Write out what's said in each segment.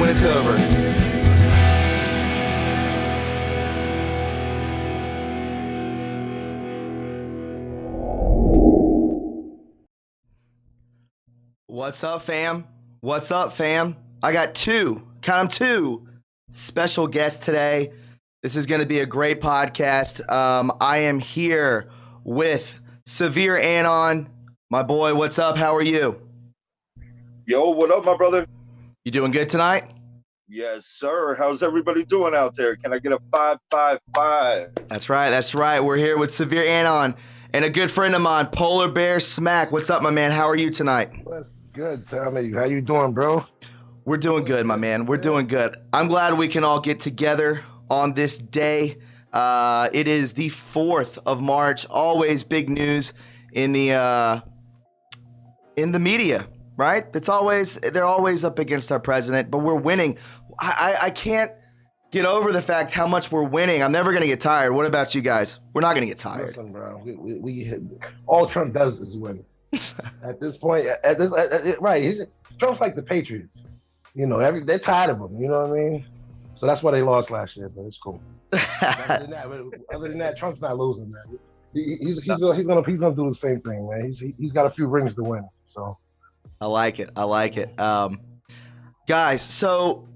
when it's over. What's up, fam? What's up, fam? I got two special guests today. This is going to be a great podcast. I am here with Severe Anon. My boy, what's up? How are you? Yo, what up, my brother? You doing good tonight? Yes, sir. How's everybody doing out there? Can I get a 555? That's right. We're here with Severe Anon and a good friend of mine, Polar Bear Smack. What's up, my man? How are you tonight? That's good, Tommy. How you doing, bro? We're doing good, my man. We're doing good. I'm glad we can all get together on this day. It is the 4th of March. Always big news in the media, right? They're always up against our president, but we're winning. I can't get over the fact how much we're winning. I'm never gonna get tired. What about you guys? We're not gonna get tired. Listen, bro. We all Trump does is win. At this point, right? Trump's like the Patriots. You know, they're tired of him. You know what I mean? So that's why they lost last year. But it's cool. other than that, Trump's not losing, man. He's gonna do the same thing, man. He's got a few rings to win. So I like it. Guys, so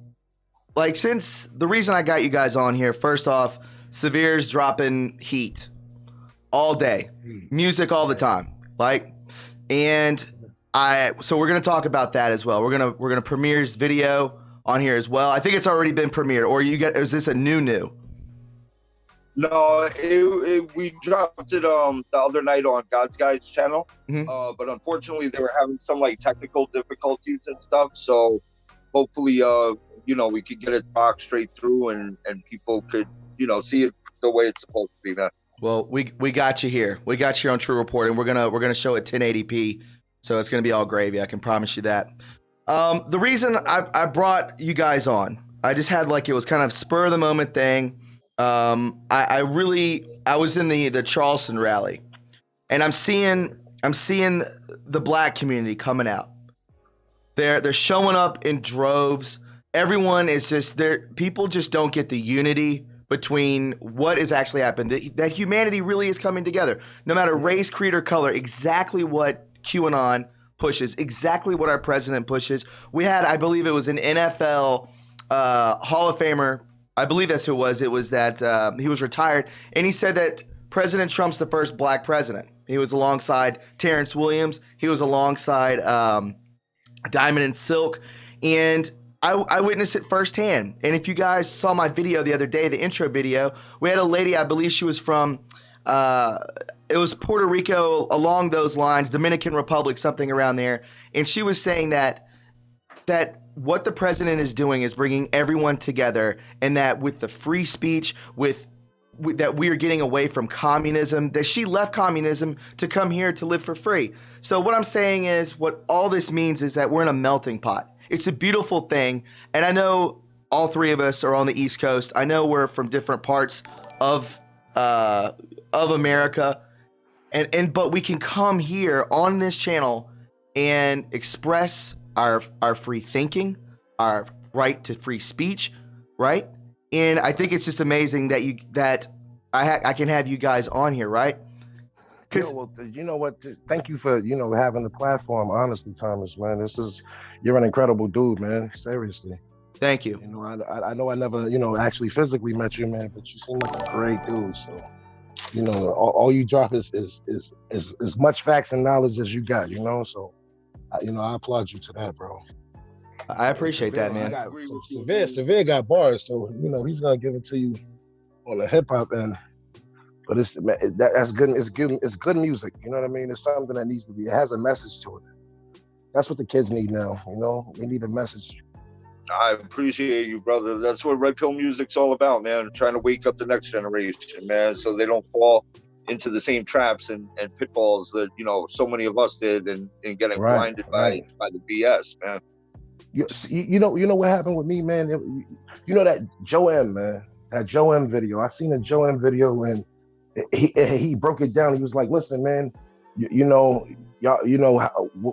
since the reason I got you guys on here, first off, Severe's dropping heat all day, music all the time, so we're gonna talk about that as well. We're gonna premiere his video on here as well. I think it's already been premiered, or is this a new? No, we dropped it the other night on God's Guys channel, but unfortunately they were having some technical difficulties and stuff. So hopefully, we could get it rocked straight through and people could see it the way it's supposed to be, man. Well, we got you here. We got you on True Reporting. We're gonna show it 1080p, so it's gonna be all gravy. I can promise you that. The reason I brought you guys on, I just had it was kind of spur of the moment thing. I was in the Charleston rally, and I'm seeing the black community coming out. They're showing up in droves. Everyone is just there. People just don't get the unity between what has actually happened. That humanity really is coming together, no matter race, creed, or color. Exactly what QAnon pushes, exactly what our president pushes. We had, I believe it was an NFL Hall of Famer. I believe that's who it was. It was that he was retired, and he said that President Trump's the first black president. He was alongside Terrence Williams. He was alongside Diamond and Silk, and I witnessed it firsthand. And if you guys saw my video the other day, the intro video, we had a lady, I believe she was from, it was Puerto Rico, along those lines, Dominican Republic, something around there. And she was saying that what the president is doing is bringing everyone together, and that with the free speech, that we are getting away from communism, that she left communism to come here to live for free. So what I'm saying is, what all this means is that we're in a melting pot. It's a beautiful thing. And I know all three of us are on the East Coast. I know we're from different parts of America. But we can come here on this channel and express our free thinking, our right to free speech, right? And I think it's just amazing that I can have you guys on here, right? Because you know what? Thank you for having the platform. Honestly, Thomas, man, you're an incredible dude, man. Seriously. Thank you. I know I never actually physically met you, man, but you seem like a great dude. So all you drop is as much facts and knowledge as you got. So I applaud you to that, bro. I appreciate that, man. Severe got bars, so he's gonna give it to you on the hip hop end. But that's good. It's good music. You know what I mean? It's something that needs to be. It has a message to it. That's what the kids need now. They need a message. I appreciate you, brother. That's what Red Pill music's all about, man. Trying to wake up the next generation, man, so they don't fall into the same traps and pitfalls that so many of us did, and getting blinded by the BS, man. You know what happened with me, man? That Joe M, man, that Joe M video. I seen a Joe M video, and he broke it down. He was like, "Listen, man, y'all,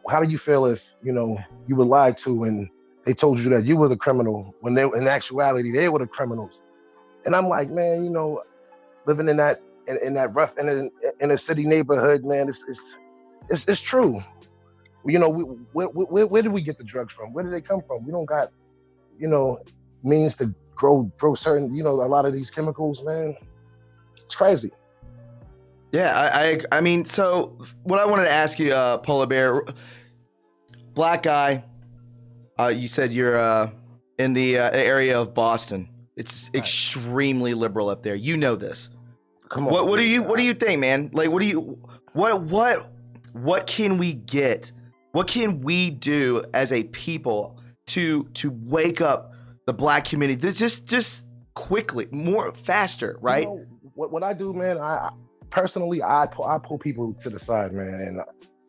how do you feel if you were lied to and they told you that you were the criminal when they, in actuality, they were the criminals. And I'm like, man, you know, living in that rough inner city neighborhood, man, it's true. You know, where did we get the drugs from? Where did they come from? We don't got, you know, means to grow certain, you know, a lot of these chemicals, man. It's crazy. Yeah, I mean, so what I wanted to ask you, Polar Bear, black guy, you said you're in the area of Boston. It's right. Extremely liberal up there. You know this. Come on. What do you think, man? Like, what can we get? What can we do as a people to wake up the black community? Just quickly, faster, right? You know, what I do, man, I personally pull people to the side, man,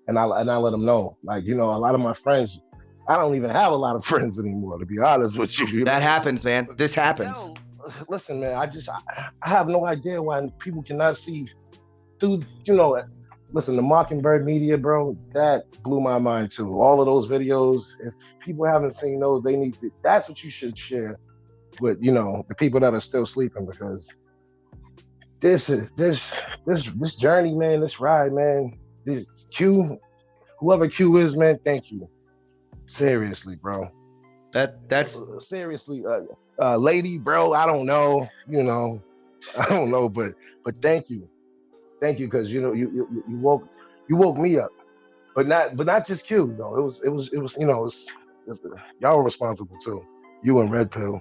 and I let them know, like, you know, a lot of my friends, I don't even have a lot of friends anymore, to be honest with you. That happens, man. This happens. Yo, listen, man, I have no idea why people cannot see through, you know, listen, the Mockingbird media, bro, that blew my mind too. All of those videos, if people haven't seen those, that's what you should share with, you know, the people that are still sleeping, because this journey, man, this ride, man, this whoever Q is, man, thank you. Seriously, bro. That's seriously, lady, bro, I don't know, you know, but thank you, because you know you woke me up, but not just Q, though. It was you know, y'all were responsible too. You and Red Pill,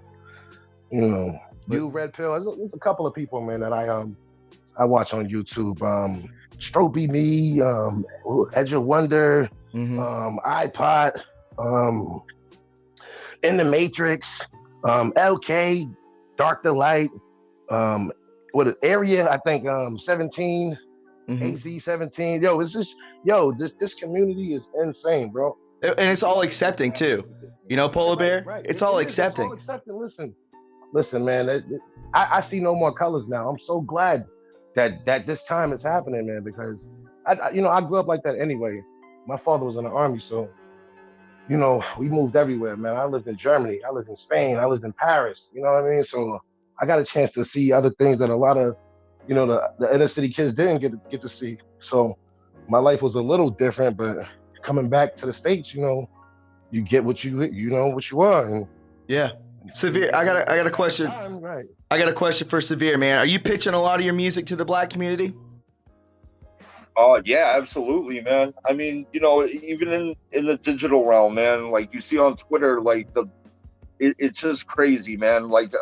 you know. You, Red Pill, there's a couple of people, man, that I watch on YouTube. Stropey Me, Edge of Wonder, iPod, In the Matrix, LK, Dark the Light, what area, I think 17, AZ 17. Yo, it's just, this community is insane, bro. And it's all accepting too. You know, Polar Bear? Right. It's all accepting. It's all accepting. Listen, man, I see no more colors now. I'm so glad that this time is happening, man, because I grew up like that anyway. My father was in the army, so, you know, we moved everywhere, man. I lived in Germany, I lived in Spain, I lived in Paris, you know what I mean? So I got a chance to see other things that a lot of, you know, the inner city kids didn't get to see. So my life was a little different, but coming back to the States, you know, you get what you know what you are. And yeah. Severe, I got a question. Right. I got a question for Severe, man. Are you pitching a lot of your music to the black community? Yeah, absolutely, man. I mean, you know, even in the digital realm, man, like you see on Twitter, like it's just crazy, man. Like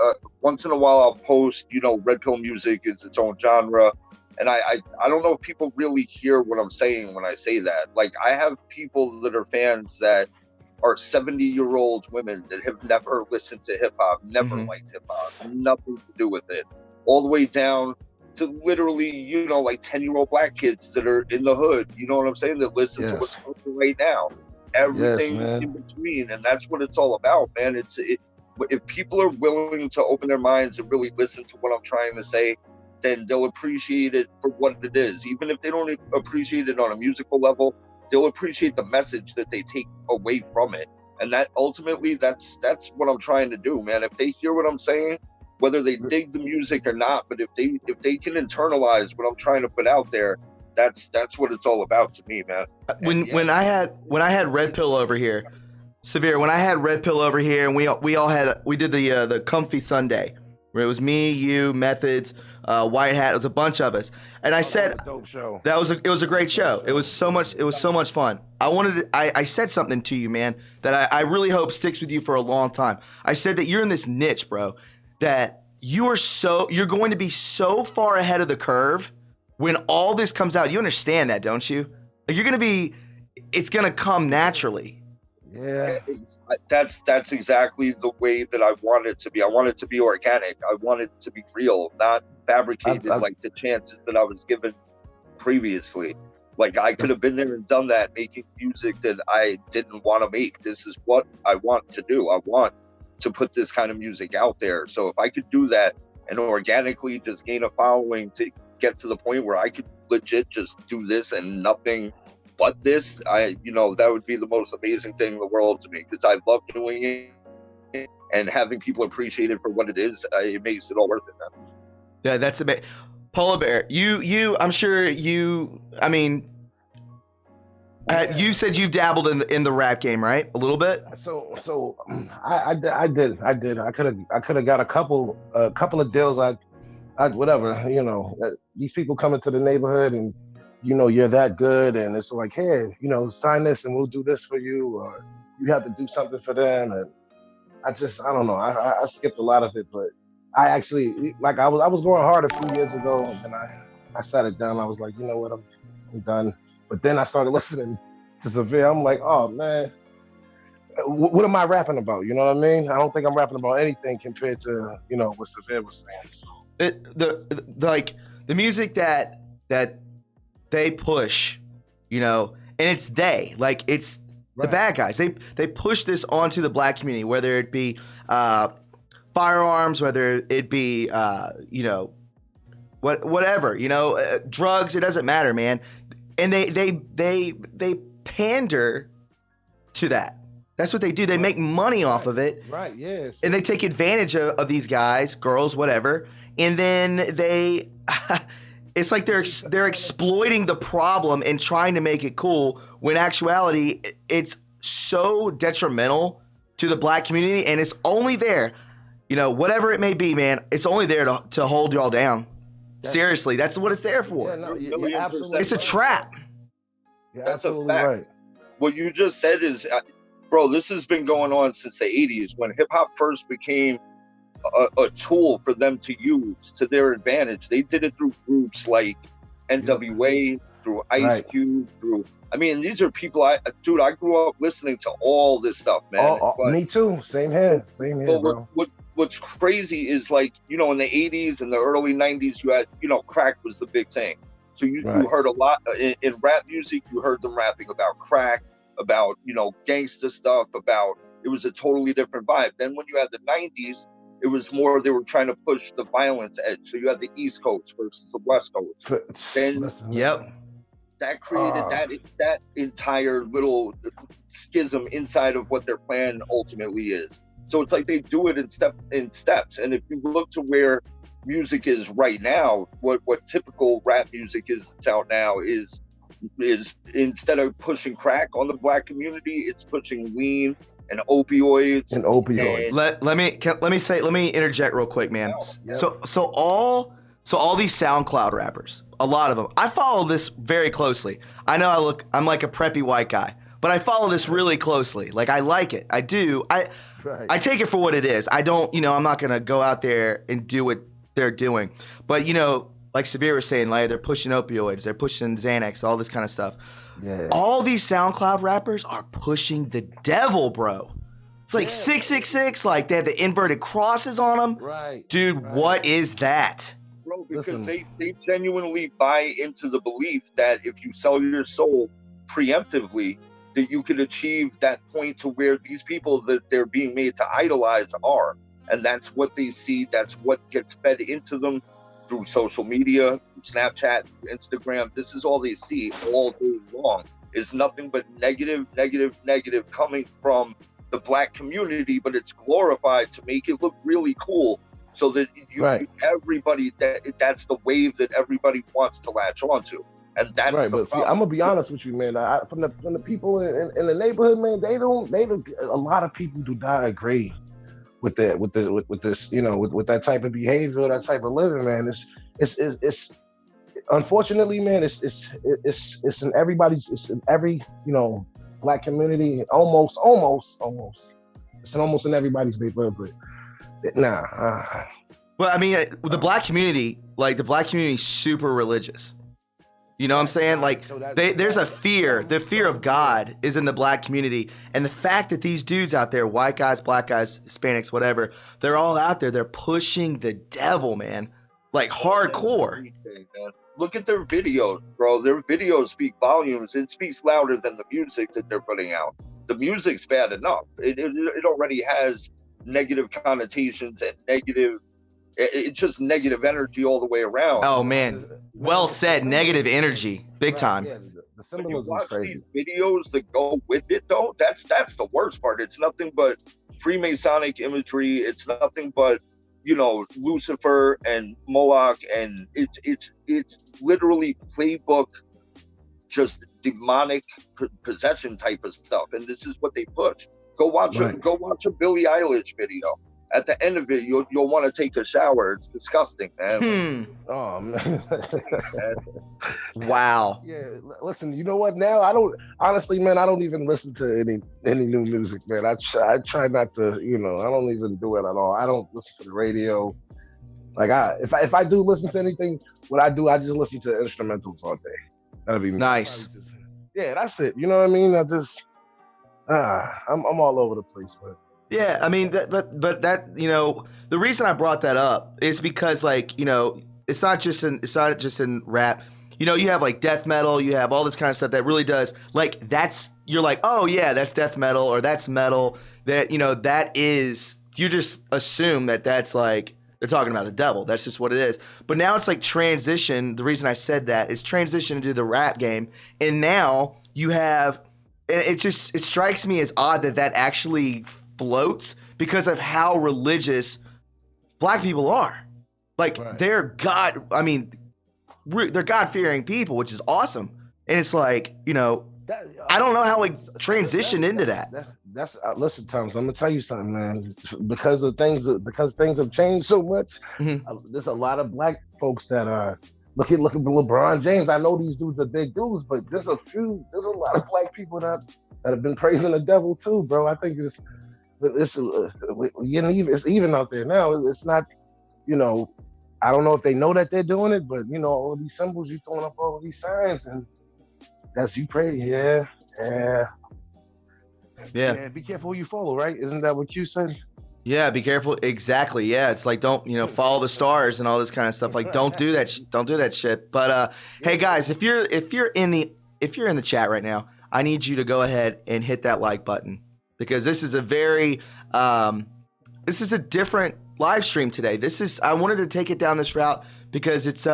once in a while I'll post, you know, Red Pill music is its own genre. And I don't know if people really hear what I'm saying when I say that. Like, I have people that are fans that are 70-year-old women that have never listened to hip hop, never liked hip hop, nothing to do with it, all the way down to literally, you know, like 10-year-old black kids that are in the hood, you know what I'm saying, that listen to what's going on right now. Everything in between, and that's what it's all about, man. If people are willing to open their minds and really listen to what I'm trying to say, then they'll appreciate it for what it is. Even if they don't appreciate it on a musical level, they'll appreciate the message that they take away from it. And that ultimately, that's what I'm trying to do, man. If they hear what I'm saying, whether they dig the music or not, but if they can internalize what I'm trying to put out there, that's what it's all about to me, man. When I had Red Pill over here, Severe, when I had Red Pill over here, and we did the Comfy Sunday, where it was me, you, Methods, White Hat, it was a bunch of us. And I said, that was a dope show. It was a great show. It was so much fun. I said something to you, man, that I really hope sticks with you for a long time. I said that you're in this niche, bro, that you're going to be so far ahead of the curve when all this comes out. You understand that, don't you? Like, it's going to come naturally. Yeah, that's exactly the way that I want it to be. I want it to be organic. I want it to be real, not fabricated like the chances that I was given previously. Like, I could have been there and done that, making music that I didn't want to make. This is what I want to do. I want to put this kind of music out there. So if I could do that and organically just gain a following to get to the point where I could legit just do this and nothing but this, that would be the most amazing thing in the world to me, because I love doing it, and having people appreciate it for what it is, it makes it all worth it, man. Yeah, that's a bit. Polar Bear, I'm sure I mean, you said you've dabbled in the rap game, right? A little bit. So I did. I could have got a couple of deals. I whatever. These people come into the neighborhood and you're that good, and it's like, hey, sign this and we'll do this for you, or you have to do something for them. And I don't know. I skipped a lot of it, but I actually, like, I was going hard a few years ago, and then I sat it down. I was like, you know what, I'm done. But then I started listening to Severe. I'm like, oh man, what am I rapping about? You know what I mean? I don't think I'm rapping about anything compared to what Severe was saying. So. The music that they push, and it's it's right. The bad guys. They push this onto the black community, whether it be firearms, whether it be whatever, drugs. It doesn't matter, man. And they pander to that. That's what they do. They make money off of it. Right, yes. And they take advantage of these guys, girls, whatever. And then it's like they're exploiting the problem and trying to make it cool, when in actuality, it's so detrimental to the black community, and it's only there, whatever it may be, man, it's only there to hold y'all down. Seriously, that's what it's there for. Yeah, no, you're absolutely it's a trap. You're that's absolutely a fact. Right. What you just said is, bro, this has been going on since the 80s, when hip hop first became a tool for them to use to their advantage. They did it through groups like NWA, through Ice Cube, these are people I grew up listening to all this stuff, man. Me too. Same here, bro. What's crazy is, like, in the 80s and the early 90s, you had, crack was the big thing. So you heard a lot in rap music. You heard them rapping about crack, about, gangster stuff, it was a totally different vibe. Then when you had the 90s, it was more, they were trying to push the violence edge. So you had the East Coast versus the West Coast. Then that created that entire little schism inside of what their plan ultimately is. So it's like they do it in steps. And if you look to where music is right now, what typical rap music is that's out now is instead of pushing crack on the black community, it's pushing lean and opioids. Let me interject real quick, man. Yep. So all these SoundCloud rappers, a lot of them, I follow this very closely. I know I'm like a preppy white guy, but I follow this really closely. Like, I like it. I do. I take it for what it is. I don't, I'm not going to go out there and do what they're doing. But, like Sabir was saying, like, they're pushing opioids, they're pushing Xanax, all this kind of stuff. Yeah. All these SoundCloud rappers are pushing the devil, bro. It's like 666, like they have the inverted crosses on them. Right. Dude, what is that? Bro, because they genuinely buy into the belief that if you sell your soul preemptively, that you can achieve that point to where these people that they're being made to idolize are. And that's what they see. That's what gets fed into them through social media, Snapchat, Instagram. This is all they see all day long, is nothing but negative coming from the black community, but it's glorified to make it look really cool, so that everybody, that's the wave that everybody wants to latch onto. And that's right. But see, I'm gonna be honest with you, man. From the people in the neighborhood, man, they don't. A lot of people do not agree with that, with this, with that type of behavior, that type of living, man. It's unfortunately, man, it's in every black community, almost. It's almost in everybody's neighborhood, but nah. Well, I mean, the black community is super religious. You know what I'm saying? Like, there's a fear. The fear of God is in the black community. And the fact that these dudes out there, white guys, black guys, Hispanics, whatever, they're all out there. They're pushing the devil, man. Like, hardcore. Look at their videos, bro. Their videos speak volumes. It speaks louder than the music that they're putting out. The music's bad enough. It already has negative connotations and it's just negative energy all the way around. Oh, man. Well said. Negative energy. Big time. Yeah, The when you symbolism is watch crazy. these videos that go with it, though, that's the worst part. It's nothing but Freemasonic imagery. It's nothing but, you know, Lucifer and Moloch, and it's literally playbook, just demonic possession type of stuff. And this is what they push. Go watch a Billie Eilish video. At the end of it, you'll want to take a shower. It's disgusting, man. Oh man. Wow. Yeah, listen, you know what? Now I don't honestly, man. I don't even listen to any new music, man. I try not to, you know. I don't even do it at all. I don't listen to the radio. Like if I do listen to anything, what I do, I just listen to instrumentals all day. That'd be nice. Yeah, that's it. You know what I mean? I just I'm all over the place, but. Yeah, I mean, but that, you know, the reason I brought that up is because, like, you know, it's not just in rap. You know, you have like death metal, you have all this kind of stuff that really does, like, you're like, oh yeah, that's death metal or that's metal. That, you know, that is, you just assume that that's like, they're talking about the devil. That's just what it is. But now it's like transition. The reason I said that is transition into the rap game. And now you have, and it strikes me as odd that actually floats because of how religious black people are. Like, right. They're God-fearing people, which is awesome. And it's like, you know, I don't know how we transitioned into that. That's listen, Thomas, I'm gonna tell you something, man. Because things have changed so much, there's a lot of black folks that are look at LeBron James. I know these dudes are big dudes, but there's a lot of black people that have been praising the devil too, bro. I think it's even out there now. It's not, you know, I don't know if they know that they're doing it, but you know, all these symbols, you throwing up all of these signs, and that's you pray. Yeah. Be careful who you follow, right? Isn't that what you said? Yeah, be careful. Exactly. Yeah, it's like, don't, you know, follow the stars and all this kind of stuff. Like, don't do that. Don't do that shit. But hey guys, if you're in the chat right now, I need you to go ahead and hit that like button, because this is a different live stream today. I wanted to take it down this route because it's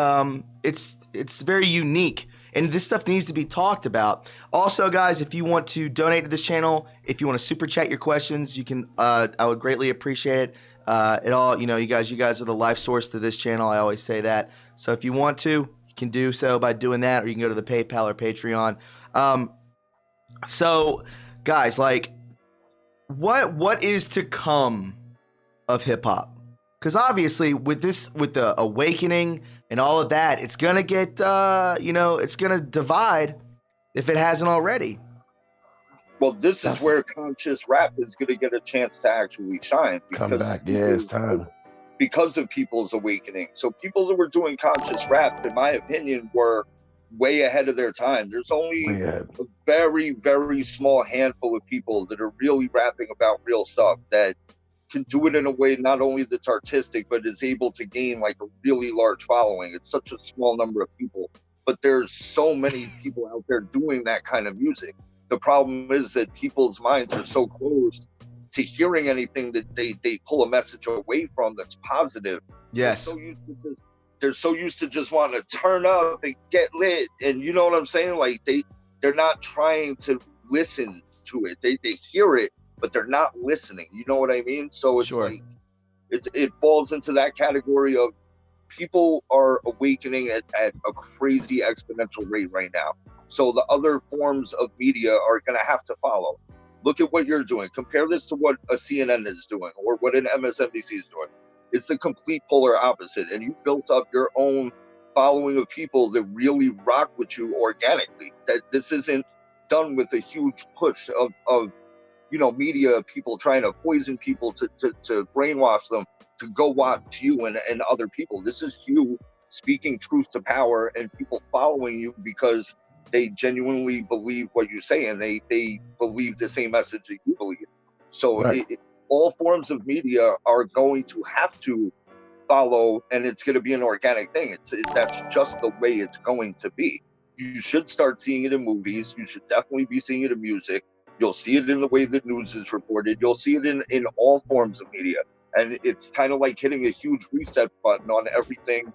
very unique. And this stuff needs to be talked about. Also, guys, if you want to donate to this channel, if you want to super chat your questions, you can. I would greatly appreciate it. It all, you know, you guys are the life source to this channel. I always say that. So if you want to, you can do so by doing that, or you can go to the PayPal or Patreon. So, guys, like, what is to come of hip hop? Because obviously, with the awakening and all of that, it's gonna get, it's gonna divide if it hasn't already. Well, this is where conscious rap is gonna get a chance to actually shine. Come back, it's time. Because of people's awakening. So people that were doing conscious rap, in my opinion, were way ahead of their time. There's only a very, very small handful of people that are really rapping about real stuff that can do it in a way not only that's artistic, but is able to gain like a really large following. It's such a small number of people, but there's so many people out there doing that kind of music. The problem is that people's minds are so closed to hearing anything that they pull a message away from that's positive. Yes. They're so used to just wanting to turn up and get lit. And you know what I'm saying? Like they're not trying to listen to it. They hear it, but they're not listening. You know what I mean? So it's like, it falls into that category of people are awakening at a crazy exponential rate right now. So the other forms of media are going to have to follow. Look at what you're doing. Compare this to what a CNN is doing or what an MSNBC is doing. It's the complete polar opposite. And you built up your own following of people that really rock with you organically. That this isn't done with a huge push of media people trying to poison people to brainwash them to go watch you and other people. This is you speaking truth to power and people following you because they genuinely believe what you say and they believe the same message that you believe. So all forms of media are going to have to follow, and it's going to be an organic thing. That's just the way it's going to be. You should start seeing it in movies. You should definitely be seeing it in music. You'll see it in the way that news is reported. You'll see it in all forms of media. And it's kind of like hitting a huge reset button on everything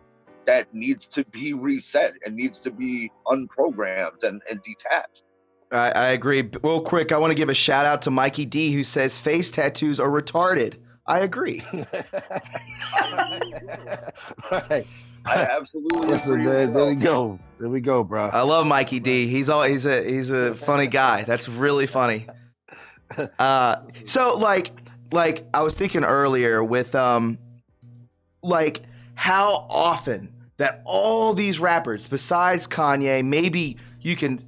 that needs to be reset and needs to be unprogrammed and detached. I agree. Real quick, I want to give a shout out to Mikey D, who says face tattoos are retarded. I agree. Right. I absolutely Listen, agree. man, there we go, bro. I love Mikey D. He's a funny guy. That's really funny. So like I was thinking earlier with like how often that all these rappers besides Kanye, maybe you can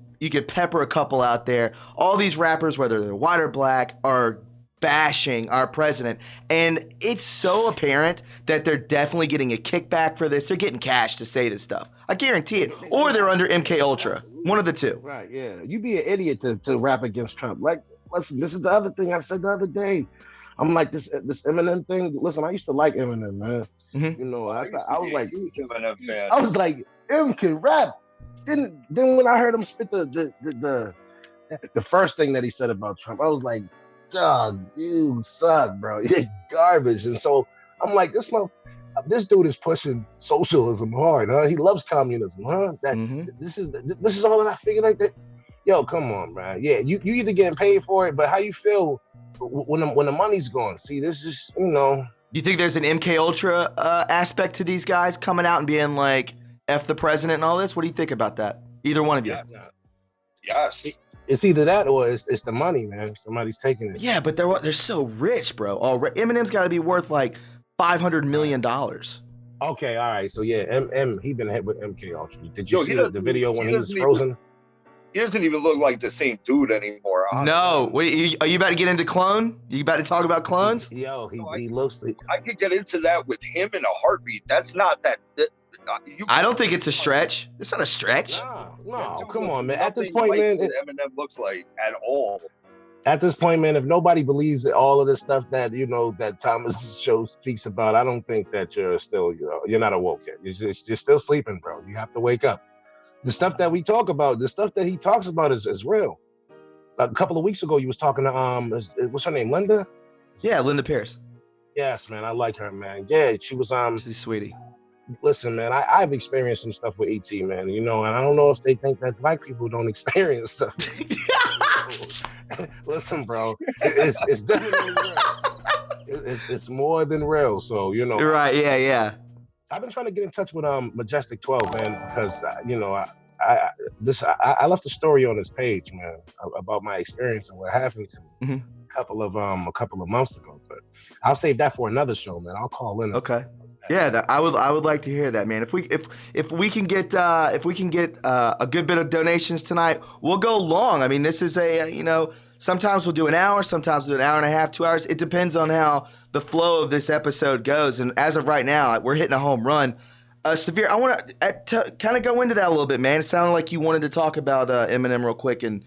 pepper a couple out there, all these rappers, whether they're white or black, are bashing our president, and it's so apparent that they're definitely getting a kickback for this. They're getting cash to say this stuff. I guarantee it. Or they're under MK Ultra. One of the two. Right, yeah. You'd be an idiot to rap against Trump. Like, listen, this is the other thing I said the other day. I'm like, this Eminem thing. Listen, I used to like Eminem, man. Mm-hmm. You know, I was like, huge Eminem fan. I was like, M can rap. Then when I heard him spit the first thing that he said about Trump, I was like, dog, you suck, bro. You're garbage. And so I'm like, this dude is pushing socialism hard, huh? He loves communism, huh? This is all that I figured like that. Yo, come on, man. Yeah, you either getting paid for it, but how you feel when the money's gone? See, this is, you know. You think there's an MK Ultra aspect to these guys coming out and being like, F the president and all this? What do you think about that? Either one of you? Yes. It's either that or it's the money, man. Somebody's taking it. Yeah, but they're so rich, bro. Eminem's got to be worth like $500 million. Okay, all right. So yeah, he been hit with MK Ultra. Did you see the video when he was frozen? He doesn't even look like the same dude anymore. Honestly. No, wait, are you about to get into clone? You about to talk about clones? Yo, he looks like. I could get into that with him in a heartbeat. That's not that. I don't think it's a stretch. It's not a stretch. No, come on, man. At this point, man, Eminem looks like at all. At this point, man, if nobody believes all of this stuff that that Thomas' show speaks about, I don't think that you're not awoke yet. You're still sleeping, bro. You have to wake up. The stuff that we talk about, the stuff that he talks about is real. A couple of weeks ago, you was talking to what's her name, Linda? Yeah, Linda Pierce. Yes, man, I like her, man. Yeah, she was she's sweetie. Listen, man, I've experienced some stuff with ET, man. And I don't know if they think that black people don't experience stuff. Listen, bro, it's definitely real. It's more than real. So You're right. Yeah. I've been trying to get in touch with Majestic 12, man, because I left a story on this page, man, about my experience and what happened to me a couple of months ago. But I'll save that for another show, man. I'll call in. Okay. Yeah, I would like to hear that, man. If we can get a good bit of donations tonight, we'll go long. I mean, this is sometimes we'll do an hour, sometimes we'll do an hour and a half, 2 hours. It depends on how the flow of this episode goes. And as of right now, we're hitting a home run. Severe, I want to kind of go into that a little bit, man. It sounded like you wanted to talk about Eminem real quick and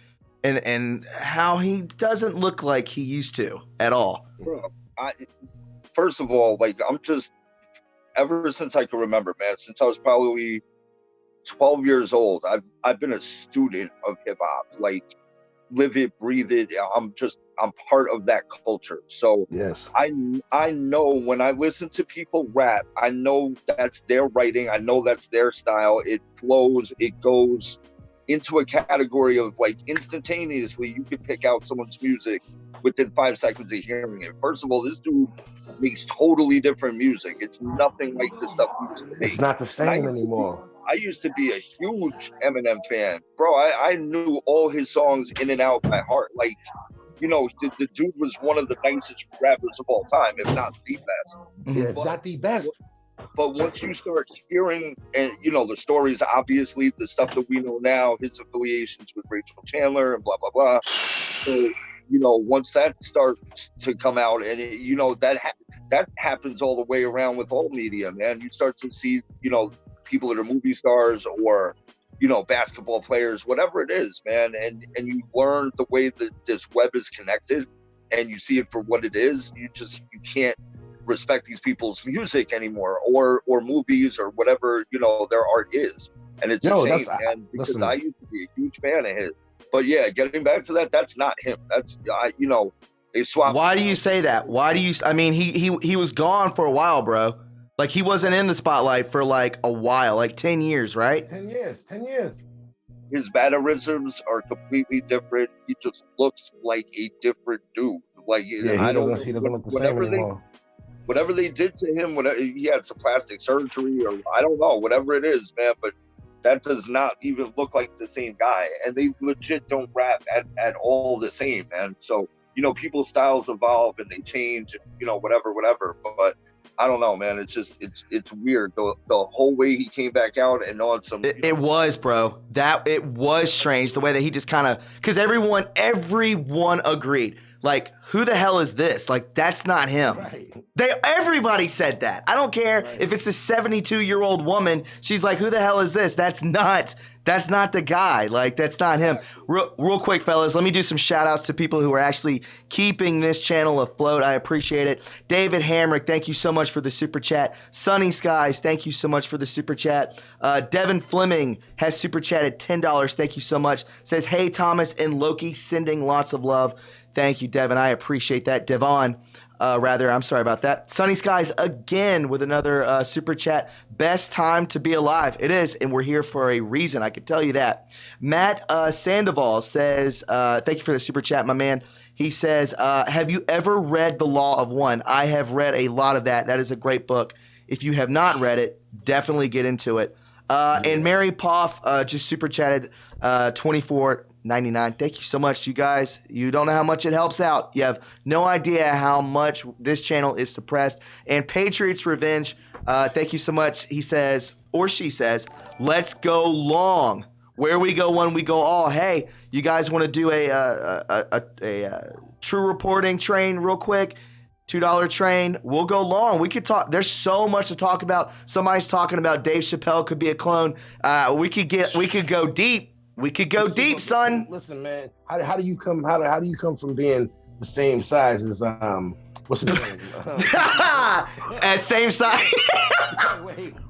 how he doesn't look like he used to at all. Bro, first of all, I'm just, ever since I can remember, man, since I was probably 12 years old, I've been a student of hip hop, live it, breathe it. I'm part of that culture. So yes, I know when I listen to people rap, I know that's their writing. I know that's their style. It flows. It goes into a category of instantaneously. You can pick out someone's music within 5 seconds of hearing it. First of all, this dude makes totally different music. It's nothing like the stuff we used to make. It's not the same anymore. I used to be a huge Eminem fan. Bro, I knew all his songs in and out by heart. The dude was one of the nicest rappers of all time, if not the best. Yeah, not the best. But once you start hearing, and the stories, obviously, the stuff that we know now, his affiliations with Rachel Chandler and blah, blah, blah. So, once that starts to come out, and that happens all the way around with all media, man. You start to see, people that are movie stars or, basketball players, whatever it is, man. And you learn the way that this web is connected and you see it for what it is. You can't respect these people's music anymore or movies or whatever, their art is. And it's a shame, man, because I used to be a huge fan of his. But yeah, getting back to that, that's not him. That's, they swapped. Why do you say that? I mean, he was gone for a while, bro. Like he wasn't in the spotlight for like a while, like 10 years, right? 10 years. 10 years. His mannerisms are completely different. He just looks like a different dude. Like Yeah, I don't. he doesn't look the same anymore. Whatever they did to him, whatever he had some plastic surgery or I don't know, whatever it is, man. But that does not even look like the same guy, and they legit don't rap at all the same, man. So people's styles evolve and they change, and whatever. But I don't know, man. It's just it's weird. The whole way he came back out and on some. It was, bro. It was strange the way that he just kind of, because everyone agreed. Like, who the hell is this? Like, that's not him. Right. Everybody said that. I don't care if it's a 72-year-old woman. She's like, who the hell is this? That's not the guy. Like, that's not him. Real quick, fellas, let me do some shout outs to people who are actually keeping this channel afloat. I appreciate it. David Hamrick, thank you so much for the super chat. Sunny Skies, thank you so much for the super chat. Devin Fleming has super chatted $10. Thank you so much. Says, hey, Thomas and Loki, sending lots of love. Thank you, Devin. I appreciate that. Devon, I'm sorry about that. Sunny Skies again with another super chat. Best time to be alive. It is, and we're here for a reason. I can tell you that. Matt Sandoval says, thank you for the super chat, my man. He says, have you ever read The Law of One? I have read a lot of that. That is a great book. If you have not read it, definitely get into it. And Mary Poff just super chatted $24.99. Thank you so much, you guys. You don't know how much it helps out. You have no idea how much this channel is suppressed. And Patriots Revenge, thank you so much. He says, or she says, let's go long. Where we go one, we go all. Hey, you guys want to do a True Reporting train real quick? $2 train. We'll go long. We could talk. There's so much to talk about. Somebody's talking about Dave Chappelle could be a clone. We could go deep. We could go deep, son. Listen, man. How do you come? How do you come from being the same size as what's his name? At same size.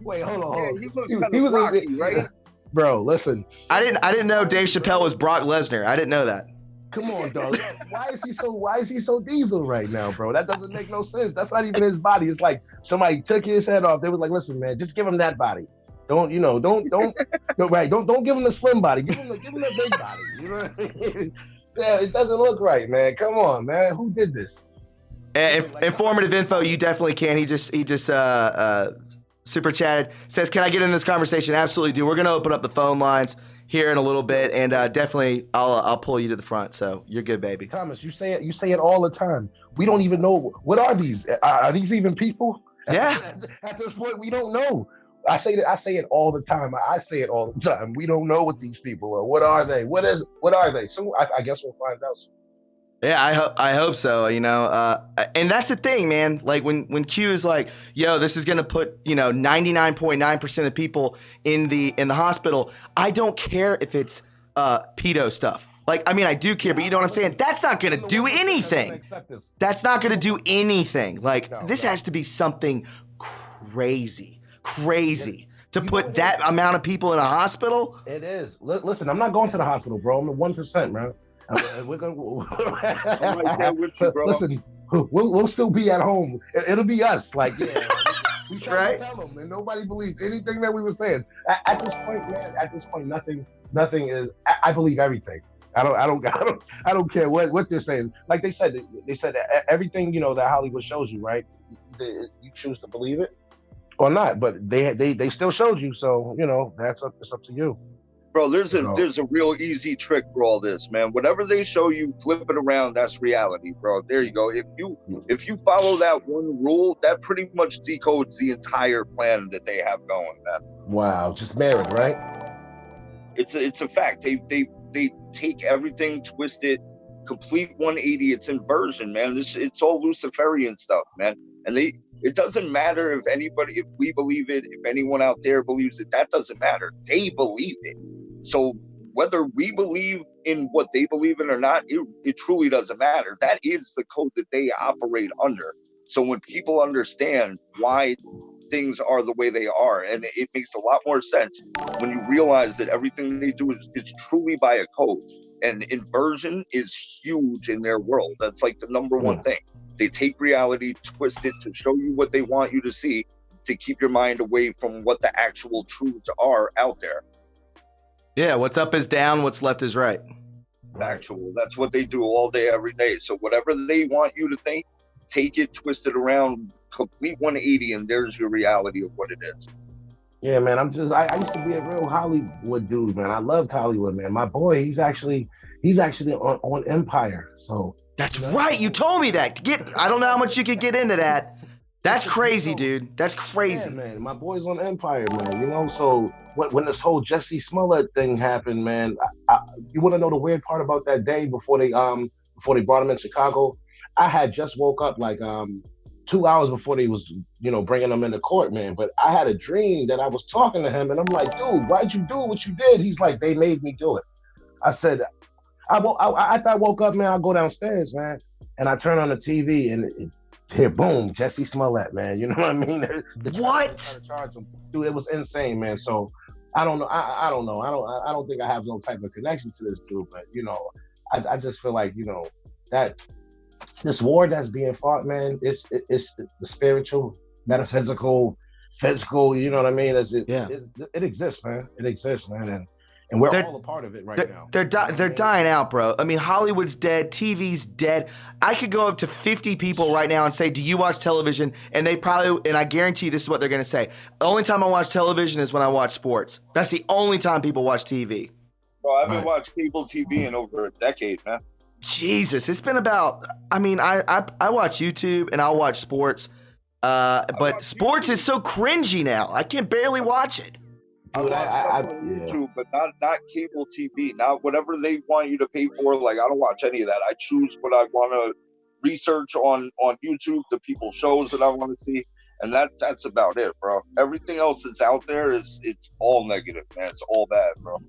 wait, hold on. Yeah, he was rocky, right? Bro, listen. I didn't know Dave Chappelle was Brock Lesnar. I didn't know that. Come on, dog. Why is he so diesel right now, bro? That doesn't make no sense. That's not even his body. It's like somebody took his head off. They was like, listen, man, just give him that body. Don't give him the slim body. Give him the big body. You know what I mean? Yeah, it doesn't look right, man. Come on, man. Who did this? Informative info, you definitely can. He just super chatted. Says, can I get in this conversation? Absolutely do. We're gonna open up the phone lines here in a little bit, and definitely I'll pull you to the front. So you're good, baby. Thomas, you say it all the time. We don't even know, what are these? Are these even people? Yeah. At this point, we don't know. I say it all the time. I say it all the time. We don't know what these people are. What are they? What are they? So I guess we'll find out soon. Yeah, I hope so, and that's the thing, man. Like when Q is like, yo, this is going to put, 99.9% of people in the hospital. I don't care if it's pedo stuff. Like, I mean, I do care, but you know what I'm saying? That's not going to do anything. That's not going to do anything. Like, this has to be something crazy to put that amount of people in a hospital. It is. Listen, I'm not going to the hospital, bro. I'm the 1%, man. We're gonna. I'm right there with you, bro. Listen, we'll still be at home. It'll be us. Like, yeah, we tried to tell them, and nobody believed anything that we were saying. At this point, man. At this point, nothing is. I believe everything. I don't care what they're saying. Like they said everything that Hollywood shows you, right? You choose to believe it or not, but they still showed you. So it's up to you. Bro, there's a real easy trick for all this, man. Whatever they show you, flip it around. That's reality, bro. There you go. If you follow that one rule, that pretty much decodes the entire plan that they have going, man. Wow, just married, right? It's a fact. They take everything, twist it, complete 180. It's inversion, man. It's all Luciferian stuff, man. And it doesn't matter if we believe it, if anyone out there believes it. That doesn't matter. They believe it. So whether we believe in what they believe in or not, it truly doesn't matter. That is the code that they operate under. So when people understand why things are the way they are, and it makes a lot more sense when you realize that everything they do is truly by a code. And inversion is huge in their world. That's like the number one thing. They take reality, twist it to show you what they want you to see, to keep your mind away from what the actual truths are out there. Yeah, what's up is down, what's left is right. Factual. That's what they do all day, every day. So whatever they want you to think, take it, twist it around, complete 180, and there's your reality of what it is. Yeah, man. I used to be a real Hollywood dude, man. I loved Hollywood, man. My boy, he's actually on Empire. So that's right. You told me that. I don't know how much you could get into that. That's crazy, dude. That's crazy. Yeah, man. My boy's on Empire, man. You know, so when this whole Jesse Smollett thing happened, man, you want to know the weird part about that day before they brought him in Chicago? I had just woke up like 2 hours before they was, bringing him into court, man. But I had a dream that I was talking to him, and I'm like, dude, why'd you do what you did? He's like, they made me do it. I said, after I woke up, man, I'll go downstairs, man, and I turn on the TV, and here, boom, Jesse Smollett, man. You know what I mean? What? Dude, it was insane, man. So I don't know. I don't know. I don't think I have no type of connection to this dude, but I just feel like that this war that's being fought, man, it's the spiritual, metaphysical, physical. You know what I mean? It exists, man. It exists, man, and we're all a part of it now. They're dying out, bro. I mean, Hollywood's dead. TV's dead. I could go up to 50 people right now and say, do you watch television? And I guarantee you this is what they're going to say. The only time I watch television is when I watch sports. That's the only time people watch TV. Bro, I haven't watched cable TV in over a decade, man. Jesus, it's been about, I watch YouTube and I'll watch sports. But sports is so cringy now. I can barely watch it. Dude, I watch YouTube, but not cable TV. Not whatever they want you to pay for. Like, I don't watch any of that. I choose what I want to research on YouTube, the people's shows that I want to see, and that's about it, bro. Everything else that's out there it's all negative, man. It's all bad, bro.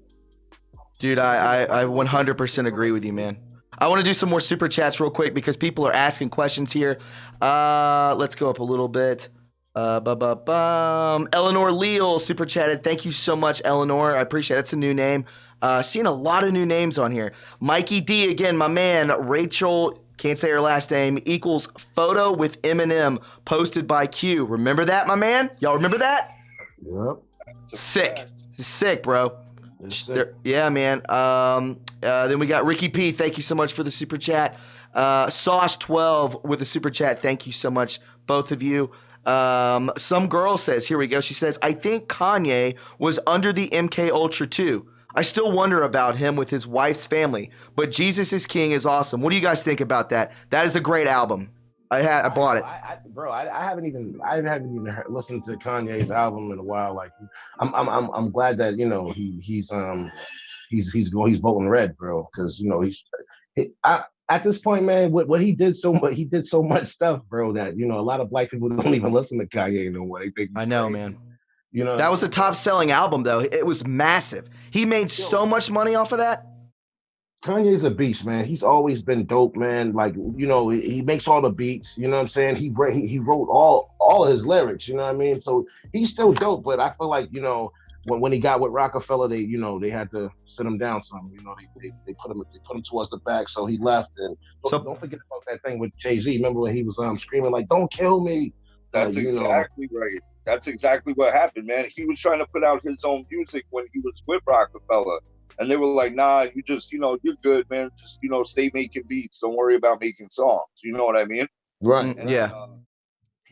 Dude, I 100% agree with you, man. I want to do some more super chats real quick because people are asking questions here. Let's go up a little bit. Eleanor Leal super chatted. Thank you so much, Eleanor. I appreciate it. That's a new name. Seeing a lot of new names on here. Mikey D again, my man. Rachel, can't say her last name, equals photo with Eminem posted by Q. Remember that, my man? Y'all remember that? Yep. Sick, bro. Yeah, man. Then we got Ricky P. Thank you so much for the super chat. Sauce12 with the super chat. Thank you so much, both of you. Some girl says, here we go. She says, I think Kanye was under the MK Ultra too. I still wonder about him with his wife's family, but Jesus is King is awesome. What do you guys think about that? That is a great album. I bought it. I haven't even listened to Kanye's album in a while. Like, I'm glad that he's voting red, bro. Because at this point, man, what he did so much stuff, bro. That a lot of black people don't even listen to Kanye no more. They think I know, crazy. Man. That was a top selling album though. It was massive. He made so much money off of that. Kanye's a beast, man. He's always been dope, man. Like, he makes all the beats, you know what I'm saying? He wrote all his lyrics, you know what I mean? So he's still dope, but I feel like, when he got with Rockefeller, they had to sit him down some, they put him towards the back, so he left. And don't forget about that thing with Jay-Z. Remember when he was screaming like, "Don't kill me." That's exactly right. That's exactly what happened, man. He was trying to put out his own music when he was with Rockefeller. And they were like, nah, you just, you're good, man. Just, stay making beats. Don't worry about making songs. You know what I mean? Right. And, yeah.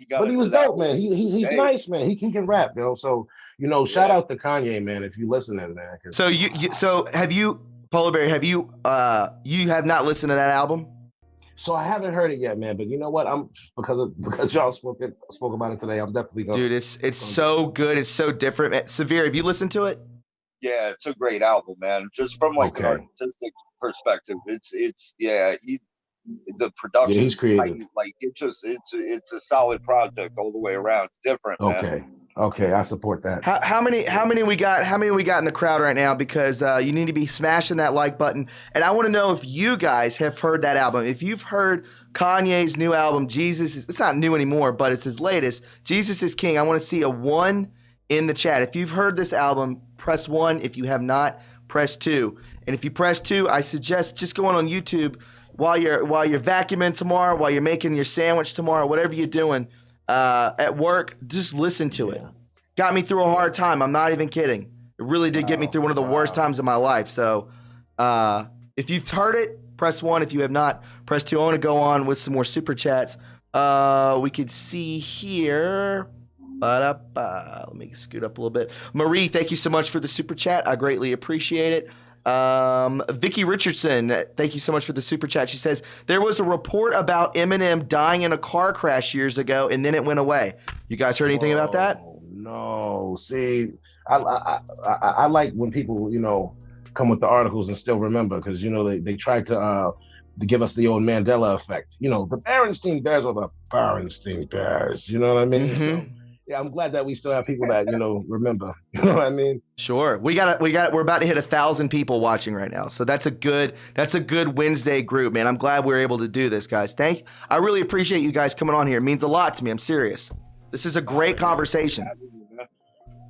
But he was dope, man. He's nice, man. He can rap, So, shout out to Kanye, man, if you listening, man. So have you, Polar Bear, you have not listened to that album? So I haven't heard it yet, man. But you know what? Because y'all spoke about it today. I'm definitely going. Dude, it's so good. It's so different. Severe, have you listened to it? Yeah, it's a great album, man. Just from an artistic perspective, the production. Yeah, he's creative. Tight, like it's a solid project all the way around. It's different. Okay, I support that. How many we got? How many we got in the crowd right now? Because you need to be smashing that like button. And I want to know if you guys have heard that album. If you've heard Kanye's new album, it's not new anymore, but it's his latest. Jesus is King. I want to see a 1 in the chat. If you've heard this album, press 1. If you have not, press 2. And if you press 2, I suggest just going on YouTube while you're vacuuming tomorrow, while you're making your sandwich tomorrow, whatever you're doing. at work, just listen to it. Got me through a hard time. I'm not even kidding. It really did get me through one of the worst times of my life. So if you've heard it, press 1. If you have not, press 2. I want to go on with some more super chats. We could see here. Let me scoot up a little bit. Marie, thank you so much for the super chat. I greatly appreciate it. Vicky Richardson, thank you so much for the super chat. She says, there was a report about Eminem dying in a car crash years ago, and then it went away. You guys heard anything about that? No. See, I like when people, come with the articles and still remember, because, they tried to give us the old Mandela effect. The Berenstein Bears are the Berenstein Bears. You know what I mean? Mm-hmm. So, yeah, I'm glad that we still have people that, remember. You know what I mean? Sure. We're about to hit 1,000 people watching right now. So that's a good Wednesday group, man. I'm glad we're able to do this, guys. I really appreciate you guys coming on here. It means a lot to me. I'm serious. This is a great conversation.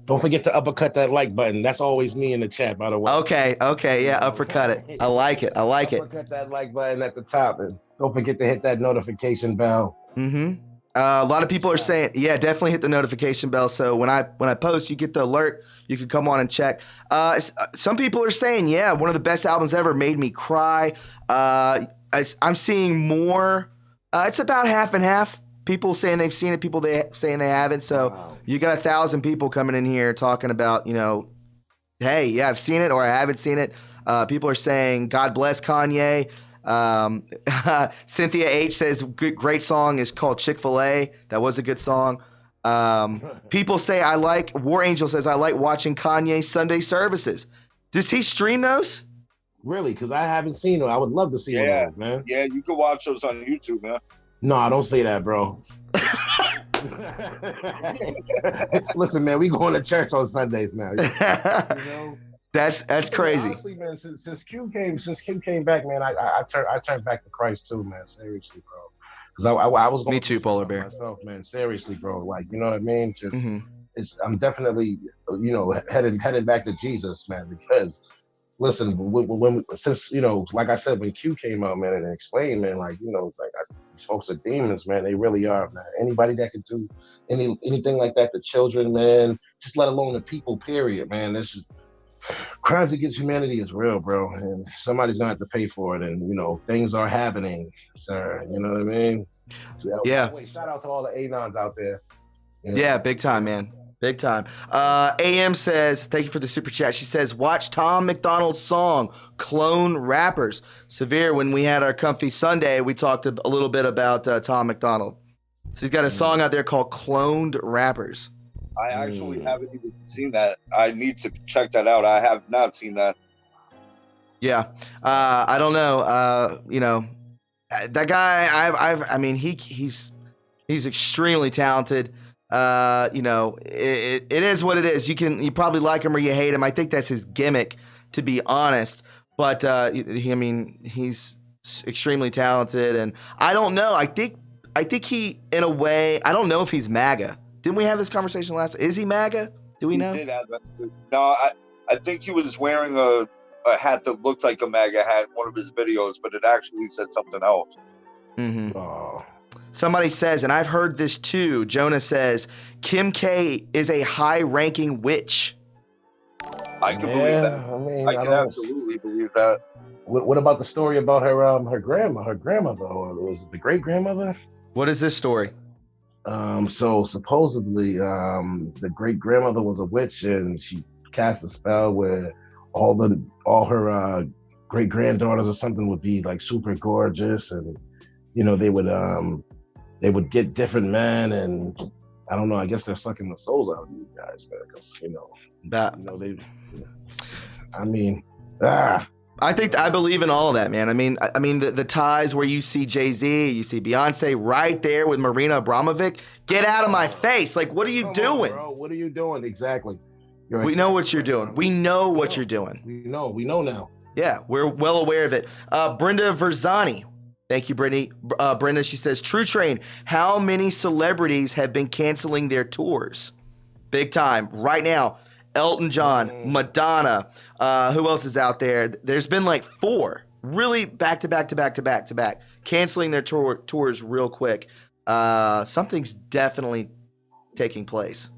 Don't forget to uppercut that like button. That's always me in the chat, by the way. Okay. Yeah, uppercut it. I like it. Uppercut that like button at the top, and don't forget to hit that notification bell. Mm-hmm. A lot of people are saying, yeah, definitely hit the notification bell. So when I post, you get the alert. You can come on and check. Some people are saying, yeah, one of the best albums ever, made me cry. I'm seeing more. It's about half and half. People saying they've seen it, people saying they haven't. So You got 1,000 people coming in here talking about, hey, yeah, I've seen it or I haven't seen it. People are saying, God bless Kanye. Cynthia H says great song is called Chick-fil-A. That was a good song. People say War Angel says I like watching Kanye Sunday services. Does he stream those? Really? Because I haven't seen them. I would love to see them, man. Yeah, you can watch those on YouTube, man. No, don't say that, bro. Listen, man, we going to church on Sundays now. That's crazy. Honestly, man, since Q came back, man, I turned back to Christ too, man. Seriously, bro. Because I was going me too, Polar Bear. Myself, man. Seriously, bro. Like, you know what I mean? Just I'm definitely headed back to Jesus, man. Because listen, since like I said, when Q came out, man, and explained, man, these folks are demons, man. They really are, man. Anybody that can do anything like that to children, man, just let alone the people, period, man. This is crimes against humanity is real, bro, and somebody's gonna have to pay for it. And things are happening, sir. You know what I mean? So, yeah. Wait, shout out to all the Anons out there. Yeah, big time, man. Big time. AM says, thank you for the super chat. She says, watch Tom McDonald's song, Clone Rappers. Severe, when we had our Comfy Sunday, we talked a little bit about Tom McDonald. So he's got a song out there called Cloned Rappers. I actually haven't even seen that. I need to check that out. I have not seen that. Yeah. I don't know. That guy, he's extremely talented. It is what it is. You probably like him or you hate him. I think that's his gimmick, to be honest. But he's extremely talented, and I don't know. I think he, in a way, I don't know if he's MAGA. Didn't we have this conversation last? Is he MAGA? Do we know? He did have that. No, I think he was wearing a hat that looked like a MAGA hat in one of his videos, but it actually said something else. Mm-hmm. Oh. Somebody says, and I've heard this too, Jonah says, Kim K is a high-ranking witch. I can believe that. I can absolutely believe that. What about the story about her grandmother, or was it the great-grandmother? What is this story? So supposedly, the great-grandmother was a witch, and she cast a spell where all her great-granddaughters or something would be like super gorgeous, and they would get different men, and I don't know. I guess they're sucking the souls out of you guys, man. Because I believe in all of that, man. I mean the ties where you see Jay-Z, you see Beyonce right there with Marina Abramovic. Get out of my face! Like, what are you doing, bro? What are you doing exactly? We know what you're doing. We know what you're doing. We know now. Yeah, we're well aware of it. Brenda Verzani. Thank you, Brittany. Brenda, she says, True Train, how many celebrities have been canceling their tours? Big time. Right now, Elton John, Madonna. Who else is out there? There's been like 4, really back to back, canceling their tours real quick. something's definitely taking place.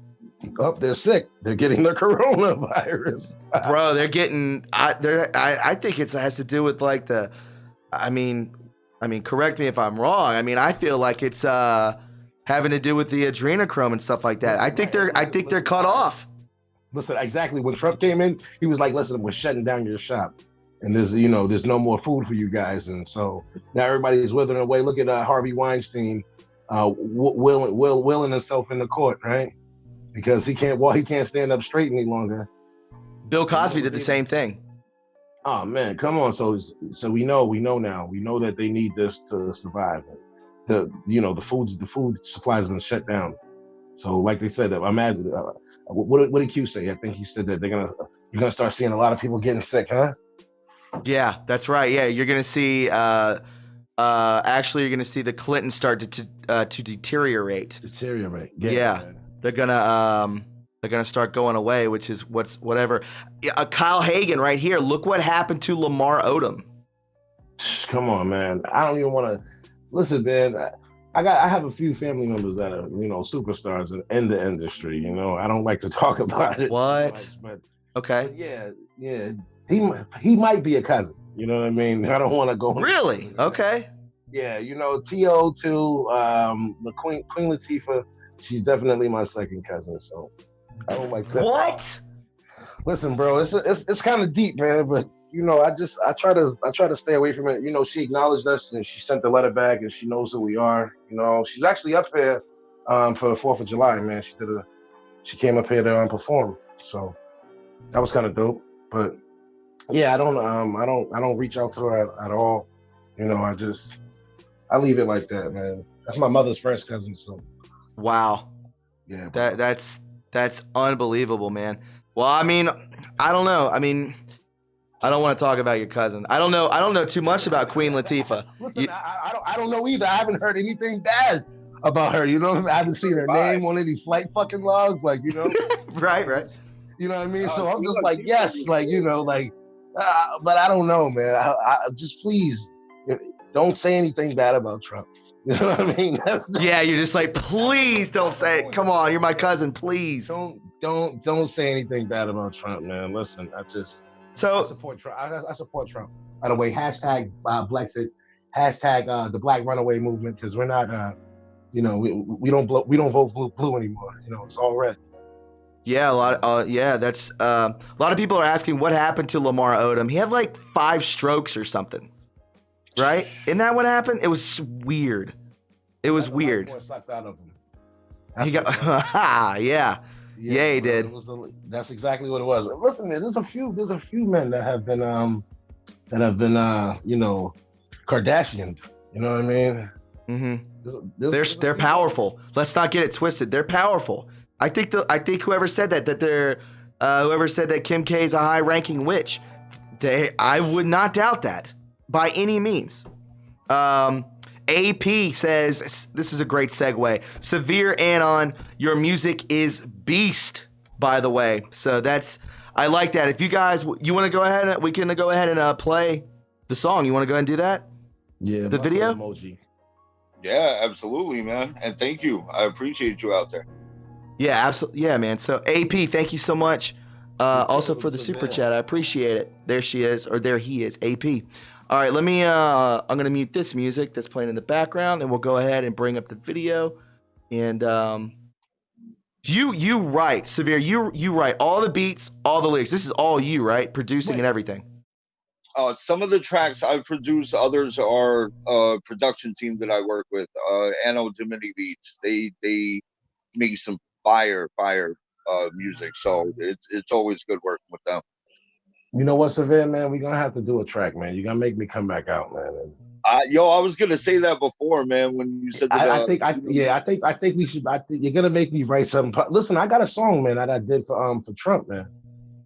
Oh, they're sick. They're getting the coronavirus. Bro, they're getting. I think it has to do with like the. I mean, correct me if I'm wrong. I mean, I feel like it's having to do with the adrenochrome and stuff like that. I think they're cut off. Listen, exactly. When Trump came in, he was like, "Listen, we're shutting down your shop, and there's no more food for you guys." And so now everybody's withering away. Look at Harvey Weinstein, willing himself in the court, right? Because he can't stand up straight any longer. Bill Cosby did the same thing. Oh man, come on. So we know now. We know that they need this to survive. The food supplies have been shut down. So like they said, imagine what did Q say? I think he said that you're gonna start seeing a lot of people getting sick, huh? Yeah, that's right. Yeah, you're gonna see actually you're gonna see the Clintons start to deteriorate. Yeah. They're gonna start going away, which is whatever. Kyle Hagan right here. Look what happened to Lamar Odom. Come on, man. I don't even want to listen, man. I have a few family members that are superstars in the industry. I don't like to talk about it. What? But okay. Yeah. He might be a cousin. You know what I mean? I don't want to go. Really? Okay. Yeah. T.O. to the Queen Latifah. She's definitely my second cousin, so I don't like that. What? Listen, bro, it's kind of deep, man. But I try to stay away from it. She acknowledged us and she sent the letter back, and she knows who we are. She's actually up here for the 4th of July, man. She came up here to perform, so that was kind of dope. But yeah, I don't reach out to her at all. I leave it like that, man. That's my mother's first cousin, so. Wow. Yeah. That's unbelievable, man. Well, I mean, I don't know. I mean, I don't want to talk about your cousin. I don't know too much about Queen Latifah. Listen, I don't know either. I haven't heard anything bad about her. I haven't seen her name on any flight fucking logs, like Right. You know what I mean? So I'm just like, yes, but I don't know, man. I just please don't say anything bad about Trump. You know what I mean? Yeah, you're just like, please don't say it. Come on, you're my cousin, please. Don't say anything bad about Trump, man. Listen, I support Trump. I support Trump. By the way, hashtag Blexit, hashtag the Black Runaway Movement, because we're not, we don't vote blue anymore. It's all red. Yeah, that's a lot of people are asking what happened to Lamar Odom. He had like 5 strokes or something. Right? Isn't that what happened? It was weird. It was weird. Sucked out of him. He got, yeah, he did. That's exactly what it was. Listen, man, there's a few men that have been, Kardashian. You know what I mean? Mm-hmm. They're powerful. Let's not get it twisted. They're powerful. I think whoever said whoever said that Kim K is a high-ranking witch, I would not doubt that. By any means. AP says, this is a great segue. Severe Anon, your music is beast, by the way. So I like that. If you guys, you want to go ahead, we can go ahead and play the song. You want to go ahead and do that? Yeah. The video? Emoji. Yeah, absolutely, man. And thank you. I appreciate you out there. Yeah, absolutely. Yeah, man. So AP, thank you so much. Also for the super chat. I appreciate it. There she is, or there he is, AP. All right, I'm going to mute this music that's playing in the background, and we'll go ahead and bring up the video. And you write, Severe, you write all the beats, all the lyrics. This is all you, right? Producing and everything. Some of the tracks I produce, others are production team that I work with. Anno Domini Beats. They make some fire music, so it's always good working with them. You know what, Severe, man? We're gonna have to do a track, man. You're gonna make me come back out, man. I was gonna say that before, man. When you said that, I think we should. You're gonna make me write something. Listen, I got a song, man, that I did for Trump, man.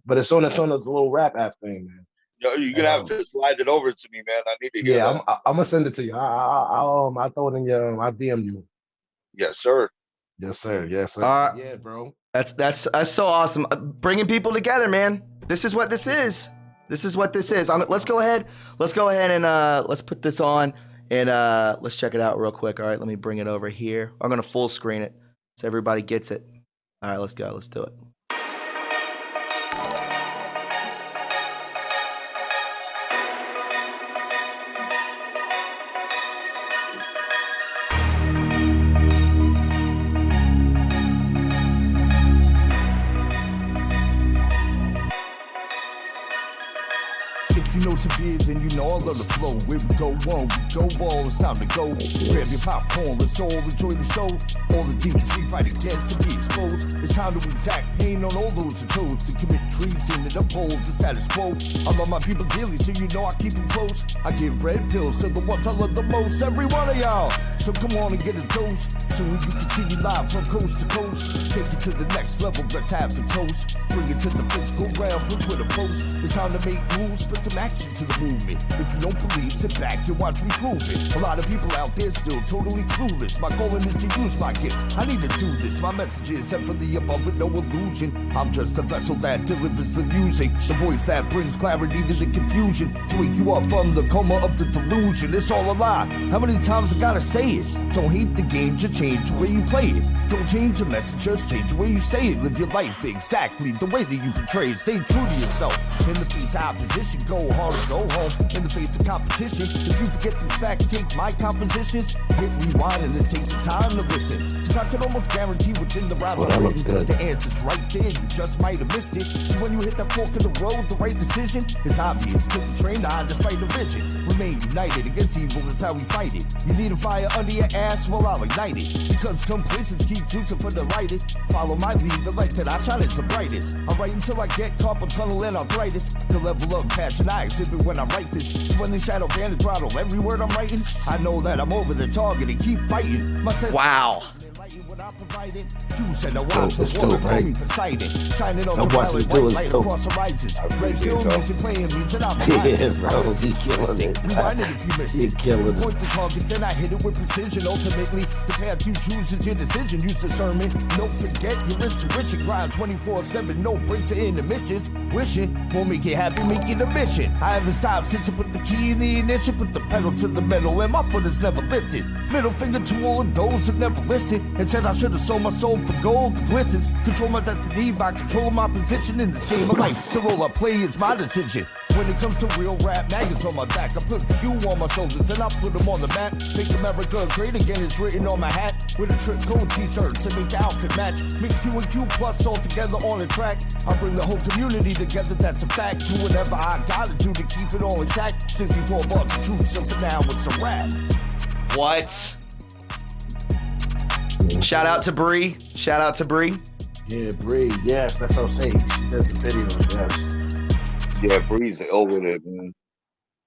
But it's on this little rap app thing, man. Yo, you're gonna have to slide it over to me, man. I need to hear that. I'm gonna send it to you. I'll throw it in your. I'll DM you. Yes, sir. Yes, sir. Yeah, bro. That's so awesome. Bringing people together, man. This is what this is. Let's go ahead and let's put this on And let's check it out real quick. All right, let me bring it over here. I'm going to full screen it so everybody gets it. All right, let's go. Let's do it. You know severe, then you know I love the flow. Where we go on, we go all, it's time to go. Grab your popcorn, let's all enjoy the show. All the demons we fight against to be exposed. It's time to exact pain on all those who chose to commit treason and uphold the status quo. I love my people dearly, so you know I keep them close. I give red pills to the ones I love the most, every one of y'all. So come on and get a dose. Soon you can see me live from coast to coast. Take it to the next level, let's have a toast. Bring it to the physical realm from Twitter posts. It's time to make moves, put some action to the movement. If you don't believe, sit back and watch me prove it. A lot of people out there still totally clueless. My goal is to use my gift. I need to do this. My message is set for the above with no illusion. I'm just a vessel that delivers the music. The voice that brings clarity to the confusion. To wake you up from the coma of the delusion. It's all a lie. How many times I gotta say it? Don't hate the game, just change the way you play it. Don't change your message, just change the way you say it. Live your life exactly the way that you portray it. Stay true to yourself. In the face of opposition, go hard or go home. In the face of competition, if you forget these facts, take my compositions. Hit rewind and then take the time to listen. Cause I can almost guarantee within the rhyme the answer's right there, you just might have missed it. So when you hit that fork in the road, the right decision is obvious. Take the train, I just fight the vision. Remain united against evil, that's how we fight it. You need a fire under your ass, well I'll ignite it. Because complacence keeps juicing for the lighted. Follow my lead, the light that I shine is the brightest. I write until I get carpal tunnel and arthritis. The level of passion I exhibit when I write this. So when they shadow bandit throttle every word I'm writing, I know that I'm over the target and keep fighting. Wow. What I provided, choose and I watch the water call me Poseidon. Shining on the violet white light across horizons. Red pill music playing music I'm Yeah, bro, he killing it. Rewind it if you missed He it. killing it. Point the target, then I hit it with precision. Ultimately, the path you choose is your decision. Use discernment. Don't forget your intuition. Grind 24/7, no breaks or intermissions. Wishing won't make it happy, make it a mission. I haven't stopped since I put the key in the ignition. Put the pedal to the metal and my foot is never lifted. Middle finger to all of those that never listen. Instead I should have sold my soul for gold, the glistens. Control my destiny by controlling my position in this game of life. The role I play is my decision. When it comes to real rap, maggots on my back. I put Q on my shoulders and I put them on the map. Make America great again, it's written on my hat. With a trip code t-shirt to make the outfit match. Mix Q and Q plus all together on a track. I bring the whole community together, that's a fact. Do whatever I gotta do to keep it all intact. 64 bucks, truth, so for now it's a wrap. What? Shout out to Bree. Shout out to Bree. Yeah, Bree. Yes, that's what I'm saying. She does the video. Yes. Yeah, Bree's ill with it, man.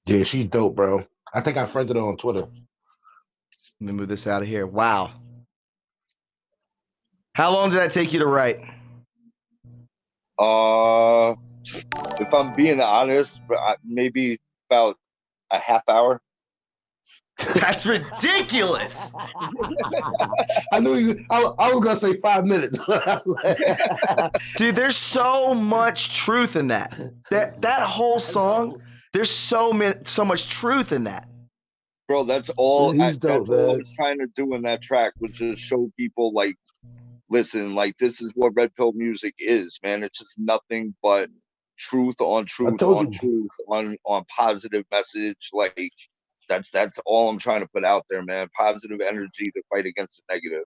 Yeah, she's dope, bro. I think I friended her on Twitter. Let me move this out of here. Wow. How long did that take you to write? If I'm being honest, maybe about a half hour. That's ridiculous. I knew you. I was gonna say 5 minutes. Dude, there's so much truth in that. That whole song, there's so much truth in that. Bro, that's all. He's dope, that's all I man. was trying to do in that track, was just show people, like, listen, like, this is what Red Pill music is, man. It's just nothing but truth on truth on truth on positive message. Like, that's all I'm trying to put out there, man. Positive energy to fight against the negative.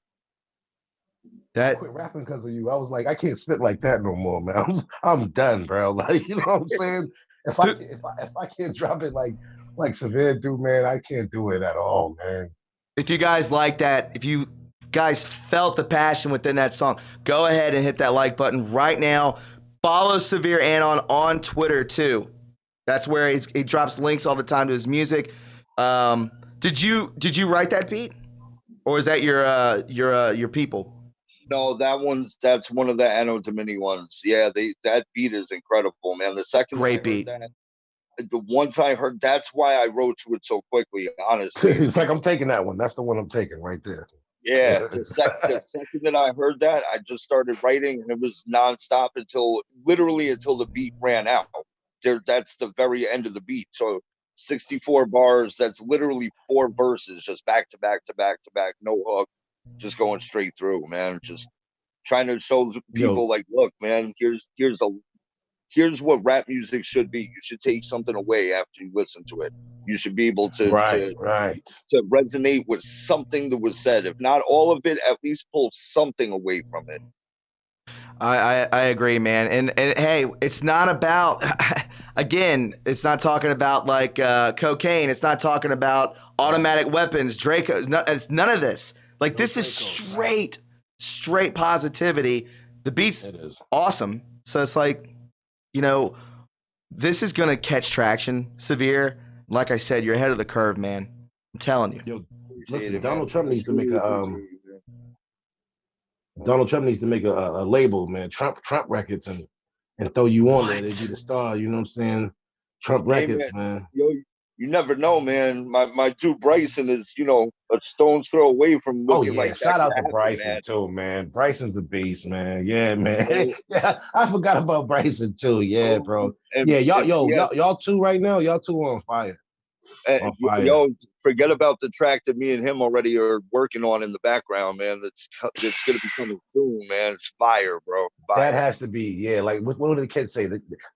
I quit rapping because of you. I was like, I can't spit like that no more, man. I'm done, bro. Like, you know what I'm saying? If I can't drop it like Severe do, man, I can't do it at all, man. If you guys like that, if you guys felt the passion within that song, go ahead and hit that like button right now. Follow Severe Anon on Twitter too. That's where he drops links all the time to his music. Did you write that beat, or is that your people? No, that's one of the Anno Domini ones. Yeah, that beat is incredible, man. The second great beat. Once I heard, that's why I wrote to it so quickly. Honestly, it's like I'm taking that one. That's the one I'm taking right there. Yeah, the second that I heard that, I just started writing, and it was nonstop until the beat ran out. That's the very end of the beat. So 64 bars. That's literally 4 verses, just back to back to back to back, no hook, just going straight through, man. Just trying to show people like, look, man, here's what rap music should be. You should take something away after you listen to it. You should be able to resonate with something that was said. If not all of it, at least pull something away from it. I agree, man. And hey, it's not about, again, it's not talking about like cocaine. It's not talking about automatic weapons, Draco. It's none of this. Like, this is straight positivity. The beat's awesome. So it's like, you know, this is going to catch traction, Severe. Like I said, you're ahead of the curve, man. I'm telling you. Yo, listen, Donald Trump needs to make a label, man. Trump Records, and throw you on there. They'd be the star. You know what I'm saying? Trump Records, man. Yo, you never know, man. My dude Bryson is, you know, a stone's throw away from looking like that. Shout out to Bryson too, man. Bryson's a beast, man. Yeah, man. Yeah, I forgot about Bryson too. Yeah, bro. Yeah, y'all two right now. Y'all two on fire. Yo, forget about the track that me and him already are working on in the background, man. That's gonna be coming soon, man. It's fire, bro. Fire. That has to be, yeah. Like, what do the kids say?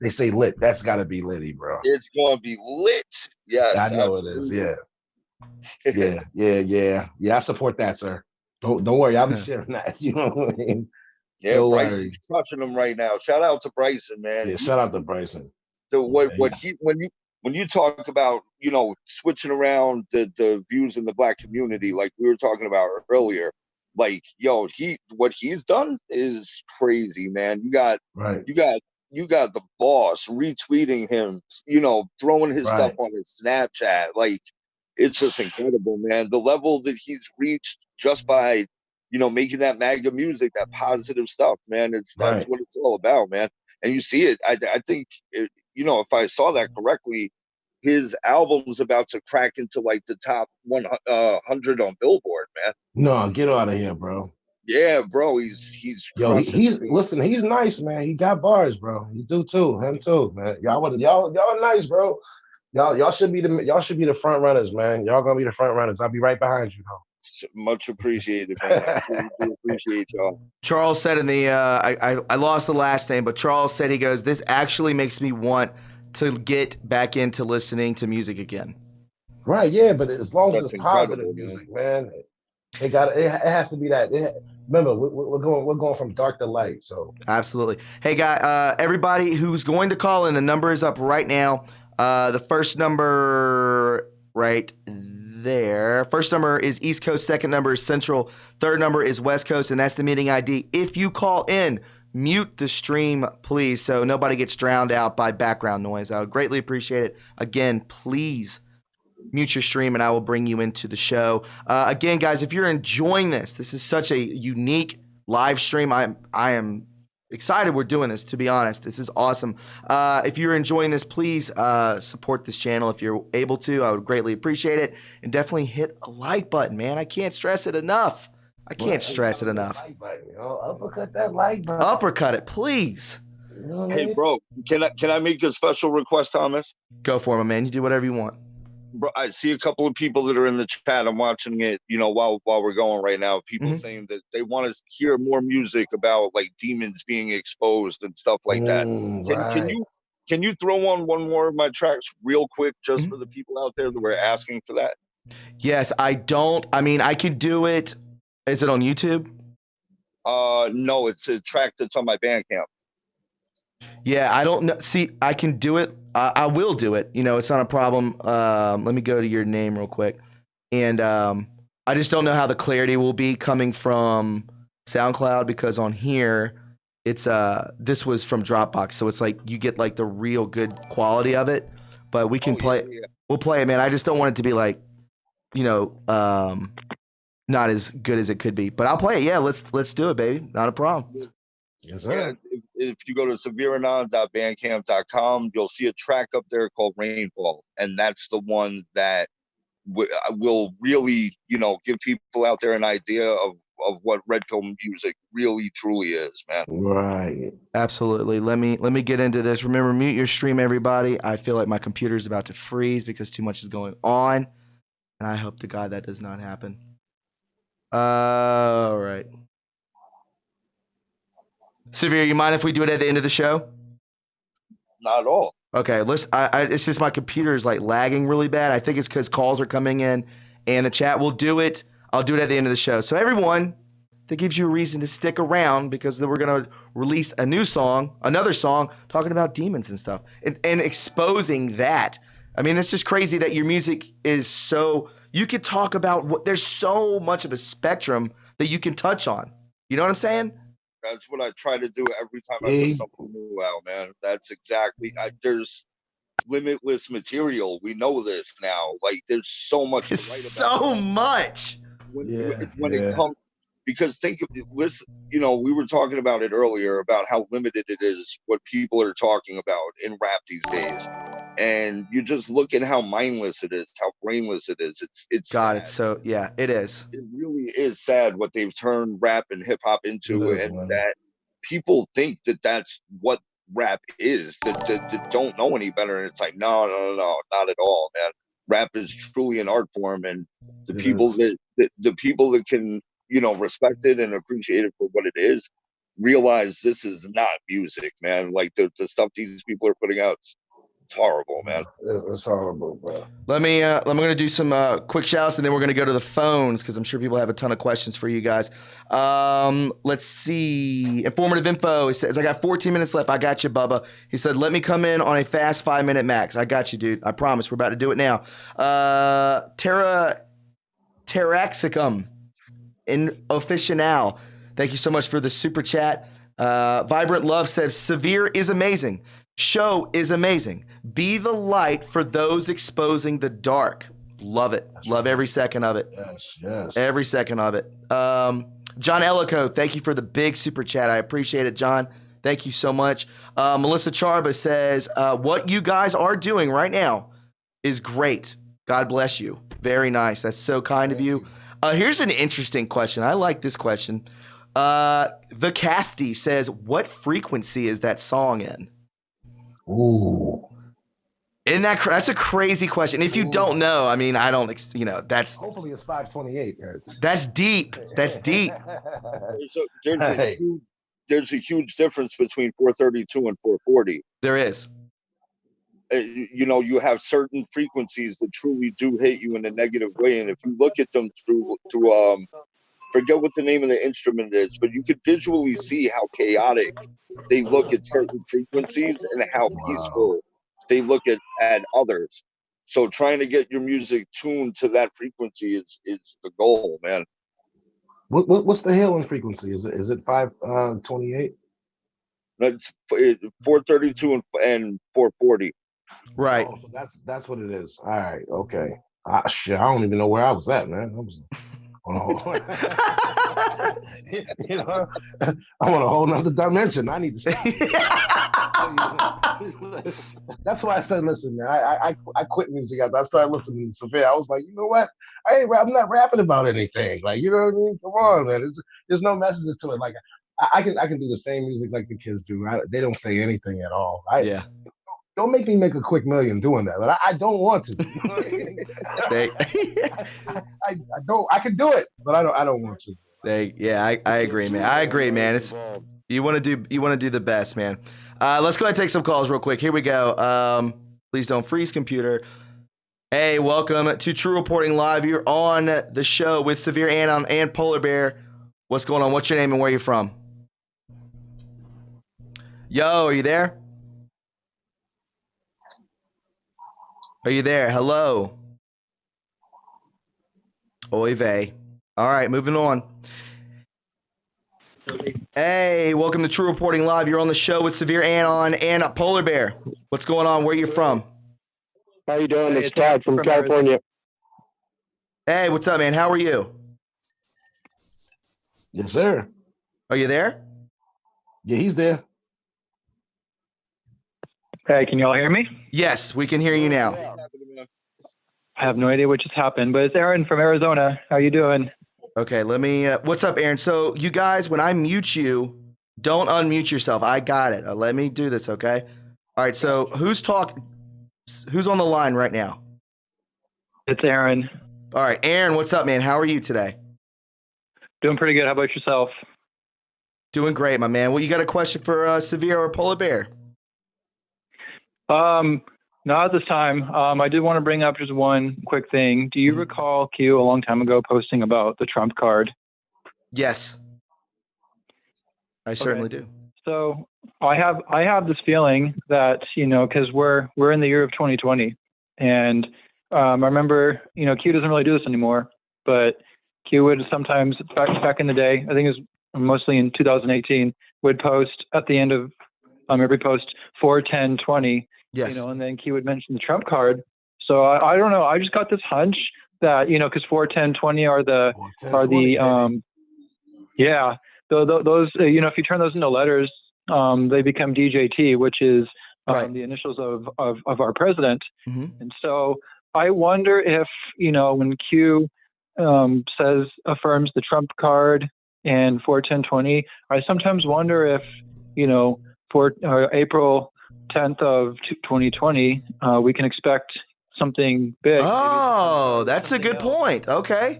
They say lit. That's got to be litty, bro. It's gonna be lit. Yes, I know absolutely. It is. Yeah. I support that, sir. Don't worry. I'll be sharing that. You know what I mean? Yeah, Bryson's crushing them right now. Shout out to Bryson, man. Yeah, shout out to Bryson. So when you talk about, you know, switching around the views in the Black community, like we were talking about earlier, like, yo, what he's done is crazy, man. You got the boss retweeting him, you know, throwing his stuff on his Snapchat. Like, it's just incredible, man. The level that he's reached just by, you know, making that MAGA music, that positive stuff, man. That's what it's all about, man. And you see it. I think, you know, if I saw that correctly, his album's about to crack into like the top 100 on Billboard, man. No, get out of here, bro. Yeah, bro. He's listen, he's nice, man. He got bars, bro. You do too. Him too, man. Y'all nice, bro. Y'all should be the front runners, man. Y'all gonna be the front runners. I'll be right behind you, though. Much appreciated, man. I really appreciate y'all. Charles said in the I lost the last name, but Charles said, he goes, this actually makes me want to get back into listening to music again. Right, yeah, but as long as it's positive music, man. It has to be that. Remember, we're going from dark to light. So absolutely. Hey, guy, everybody who's going to call in, the number is up right now. The first number right there. First number is East Coast. Second number is Central. Third number is West Coast, and that's the meeting ID. If you call in, mute the stream, please, so nobody gets drowned out by background noise. I would greatly appreciate it. Again, please mute your stream, and I will bring you into the show. Again, guys, if you're enjoying this is such a unique live stream. I am excited we're doing this, to be honest. This is awesome. If you're enjoying this, please support this channel if you're able to. I would greatly appreciate it. And definitely hit a like button, man. I can't stress it enough. Uppercut that like button. Uppercut it, please. You know what I Hey, mean? bro, can I make a special request, Thomas? Go for it, my man. You do whatever you want. Bro, I see a couple of people that are in the chat. I'm watching it, you know, while we're going right now. People saying that they want to hear more music about like demons being exposed and stuff like that. Can you throw on one more of my tracks real quick, just for the people out there that were asking for that? Yes, I could do it. Is it on YouTube? No, it's a track that's on my Bandcamp. Yeah, I don't know. See, I can do it. I will do it. You know, it's not a problem. Let me go to your name real quick. And I just don't know how the clarity will be coming from SoundCloud, because on here, it's this was from Dropbox. So it's like you get like the real good quality of it. But we can play. Yeah. We'll play it, man. I just don't want it to be like, you know, not as good as it could be. But I'll play it. Yeah, let's do it, baby. Not a problem. Yes, sir. Yeah, if you go to severanon.bandcamp.com, you'll see a track up there called Rainfall, and that's the one that will really, you know, give people out there an idea of what red pill music really truly is, man. Right. Absolutely. Let me get into this. Remember, mute your stream, everybody. I feel like my computer is about to freeze because too much is going on, and I hope to God that does not happen. All right. Severe, you mind if we do it at the end of the show? Not at all. Okay, listen. It's just my computer is like lagging really bad. I think it's because calls are coming in, and the chat will do it. I'll do it at the end of the show. So everyone, that gives you a reason to stick around because then we're gonna release another song talking about demons and stuff, and exposing that. I mean, it's just crazy that your music is so. You could talk about there's so much of a spectrum that you can touch on. You know what I'm saying? That's what I try to do every time I put something new out, man. That's exactly. There's limitless material. We know this now. Like, there's so much to write about. So much. When it comes, because listen, we were talking about it earlier about how limited it is what people are talking about in rap these days, and you just look at how mindless it is, how brainless it is. It's God, sad. it's so it is. It really is sad what they've turned rap and hip hop into, that people think that that's what rap is. That don't know any better, and it's like no, not at all, man. Rap is truly an art form, and the people that can respect it and appreciate it for what it is realize this is not music, man. Like the stuff these people are putting out, it's horrible, man. It's horrible, bro. I'm gonna do some quick shouts, and then we're gonna go to the phones because I'm sure people have a ton of questions for you guys. Let's see. Informative info. He says, I got 14 minutes left. I got you, Bubba. He said, let me come in on a fast 5-minute max. I got you, dude. I promise. We're about to do it now. Teraxicum in Officinal. Thank you so much for the super chat. Vibrant Love says, Severe is amazing. Show is amazing. Be the light for those exposing the dark. Love it. Love every second of it. Yes. Every second of it. John Ellico, thank you for the big super chat. I appreciate it, John. Thank you so much. Melissa Charba says, what you guys are doing right now is great. God bless you. Very nice. That's so kind of you. Here's an interesting question. I like this question. The Cathy says, what frequency is that song in? Ooh. That's a crazy question. If you don't know, I mean, I don't, that's. Hopefully it's 528 hertz. That's deep. That's deep. There's a huge difference between 432 and 440. There is. You have certain frequencies that truly do hit you in a negative way, and if you look at them through forget what the name of the instrument is, but you could visually see how chaotic they look at certain frequencies and how peaceful they look at others. So trying to get your music tuned to that frequency is the goal, man. What's the hailing frequency? Is it 528? That's 432 and 440. Right. Oh, so that's what it is. All right. Okay. Shit, I don't even know where I was at, man. I was on a whole, I'm on a whole nother dimension. I need to stop. That's why I said, listen, man, I quit music after I started listening to Severe. I was like, you know what? I'm not rapping about anything. Like, you know what I mean? Come on, man. There's no messages to it. Like, I can do the same music like the kids do. They don't say anything at all. Don't make me make a quick million doing that, but I don't want to. I don't. I can do it, but I don't want to. I agree, man. I agree, man. It's you want to do the best, man. Let's go ahead and take some calls real quick. Here we go. Please don't freeze, computer. Hey, welcome to True Reporting Live. You're on the show with Severe Anon and Polar Bear. What's going on? What's your name and where you from? Yo, are you there? Are you there? Hello. Oy vey. All right, moving on. Hey, welcome to True Reporting Live. You're on the show with Severe Anon and Polar Bear. What's going on? Where are you from? How you doing? It's Todd from California. Hey, what's up, man? How are you? Yes, sir. Are you there? Yeah, he's there. Hey, can you all hear me? Yes, we can hear you now. I have no idea what just happened, but it's Aaron from Arizona. How you doing? Okay, let me. What's up, Aaron? So you guys, when I mute you, don't unmute yourself. I got it. Let me do this, okay? All right. So who's on the line right now? It's Aaron. All right, Aaron. What's up, man? How are you today? Doing pretty good. How about yourself? Doing great, my man. Well, you got a question for Severe or Polar Bear? Not at this time. I did want to bring up just one quick thing. Do you recall Q a long time ago posting about the Trump card? Yes, I certainly do. So I have this feeling that, because we're in the year of 2020, and I remember, Q doesn't really do this anymore, but Q would sometimes back in the day, I think it was mostly in 2018, would post at the end of every post 4/10/20. Yes. And then Q would mention the Trump card. So I don't know. I just got this hunch that, because 4/10/20 are the yeah. Those, if you turn those into letters, they become DJT, which is Right. the initials of our president. Mm-hmm. And so I wonder if, when Q affirms the Trump card and 4/10/20, I sometimes wonder if, for April 10th of 2020, we can expect something big. Oh, that's a good point. Okay.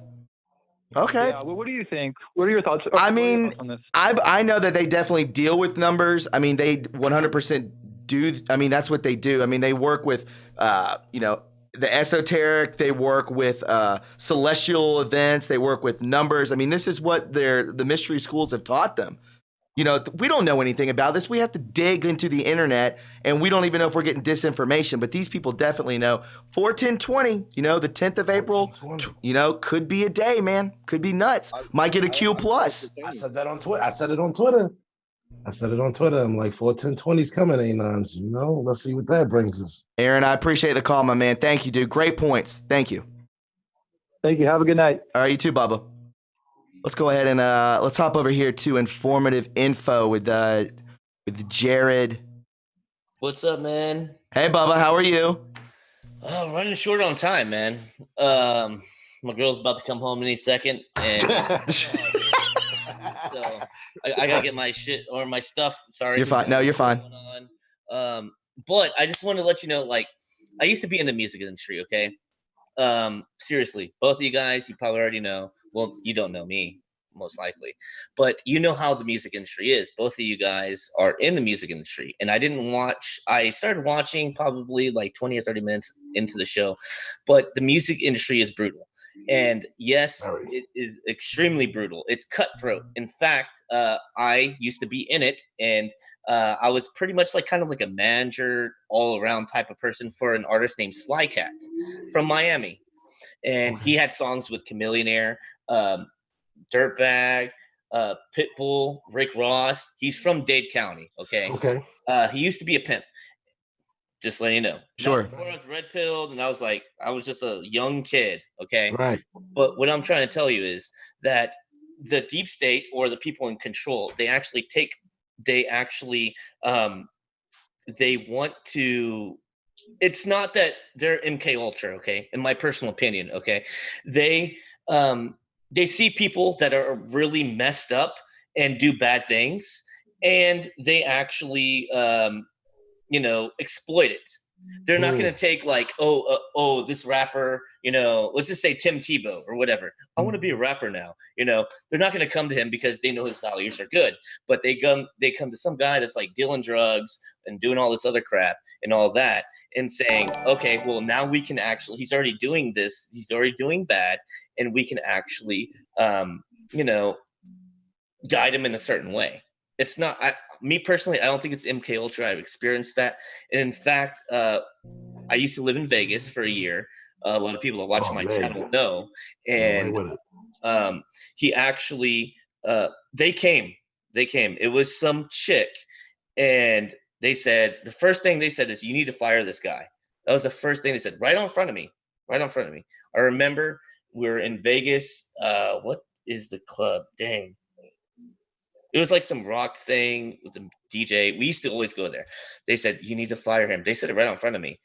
Yeah. Well, what do you think? What are your thoughts? I mean, on this? I know that they definitely deal with numbers. I mean, they 100% do. I mean, that's what they do. I mean, they work with, the esoteric. They work with celestial events. They work with numbers. I mean, this is what the mystery schools have taught them. We don't know anything about this. We have to dig into the internet, and we don't even know if we're getting disinformation. But these people definitely know. 4/10/20, the 10th of April, could be a day, man. Could be nuts. Might get a Q plus. I said that on Twitter. I said it on Twitter. I'm like, 4/10/20 is coming, Anons. Let's see what that brings us. Aaron, I appreciate the call, my man. Thank you, dude. Great points. Thank you. Thank you. Have a good night. All right, you too, Bubba. Let's go ahead and let's hop over here to informative info with Jared. What's up, man? Hey, Bubba, how are you? Running short on time, man. My girl's about to come home any second, and so I gotta get my shit or my stuff. Sorry, you're fine. No, you're fine. But I just want to let you know, like, I used to be in the music industry. Okay, seriously, both of you guys, you probably already know. Well, you don't know me, most likely, but you know how the music industry is. Both of you guys are in the music industry, and I started watching probably like 20 or 30 minutes into the show, but the music industry is brutal. And yes, it is extremely brutal. It's cutthroat. In fact, I used to be in it, and I was pretty much kind of like a manager, all around type of person for an artist named Slycat from Miami. And he had songs with Chameleonaire, Dirtbag, Pitbull, Rick Ross. He's from Dade County. Okay. He used to be a pimp. Just letting you know. Sure. Now, before I was red pilled, and I was just a young kid. Okay. Right. But what I'm trying to tell you is that the deep state, or the people in control, they want to. It's not that they're MK Ultra, okay? In my personal opinion, okay? They see people that are really messed up and do bad things, and they actually exploit it. They're not going to take this rapper, let's just say Tim Tebow or whatever. I want to be a rapper now. They're not going to come to him because they know his values are good, but they come to some guy that's like dealing drugs and doing all this other crap and all that, and saying, okay, well, now we can actually, he's already doing this, he's already doing bad, and we can actually, guide him in a certain way. It's not, me personally, I don't think it's MK Ultra. I've experienced that. And in fact, I used to live in Vegas for a year. A lot of people that watch my channel know. And he actually, they came. It was some chick. And they said, the first thing they said is, you need to fire this guy. That was the first thing they said, right in front of me. I remember we were in Vegas. What is the club? Dang. It was like some rock thing with the DJ. We used to always go there. They said, you need to fire him. They said it right in front of me.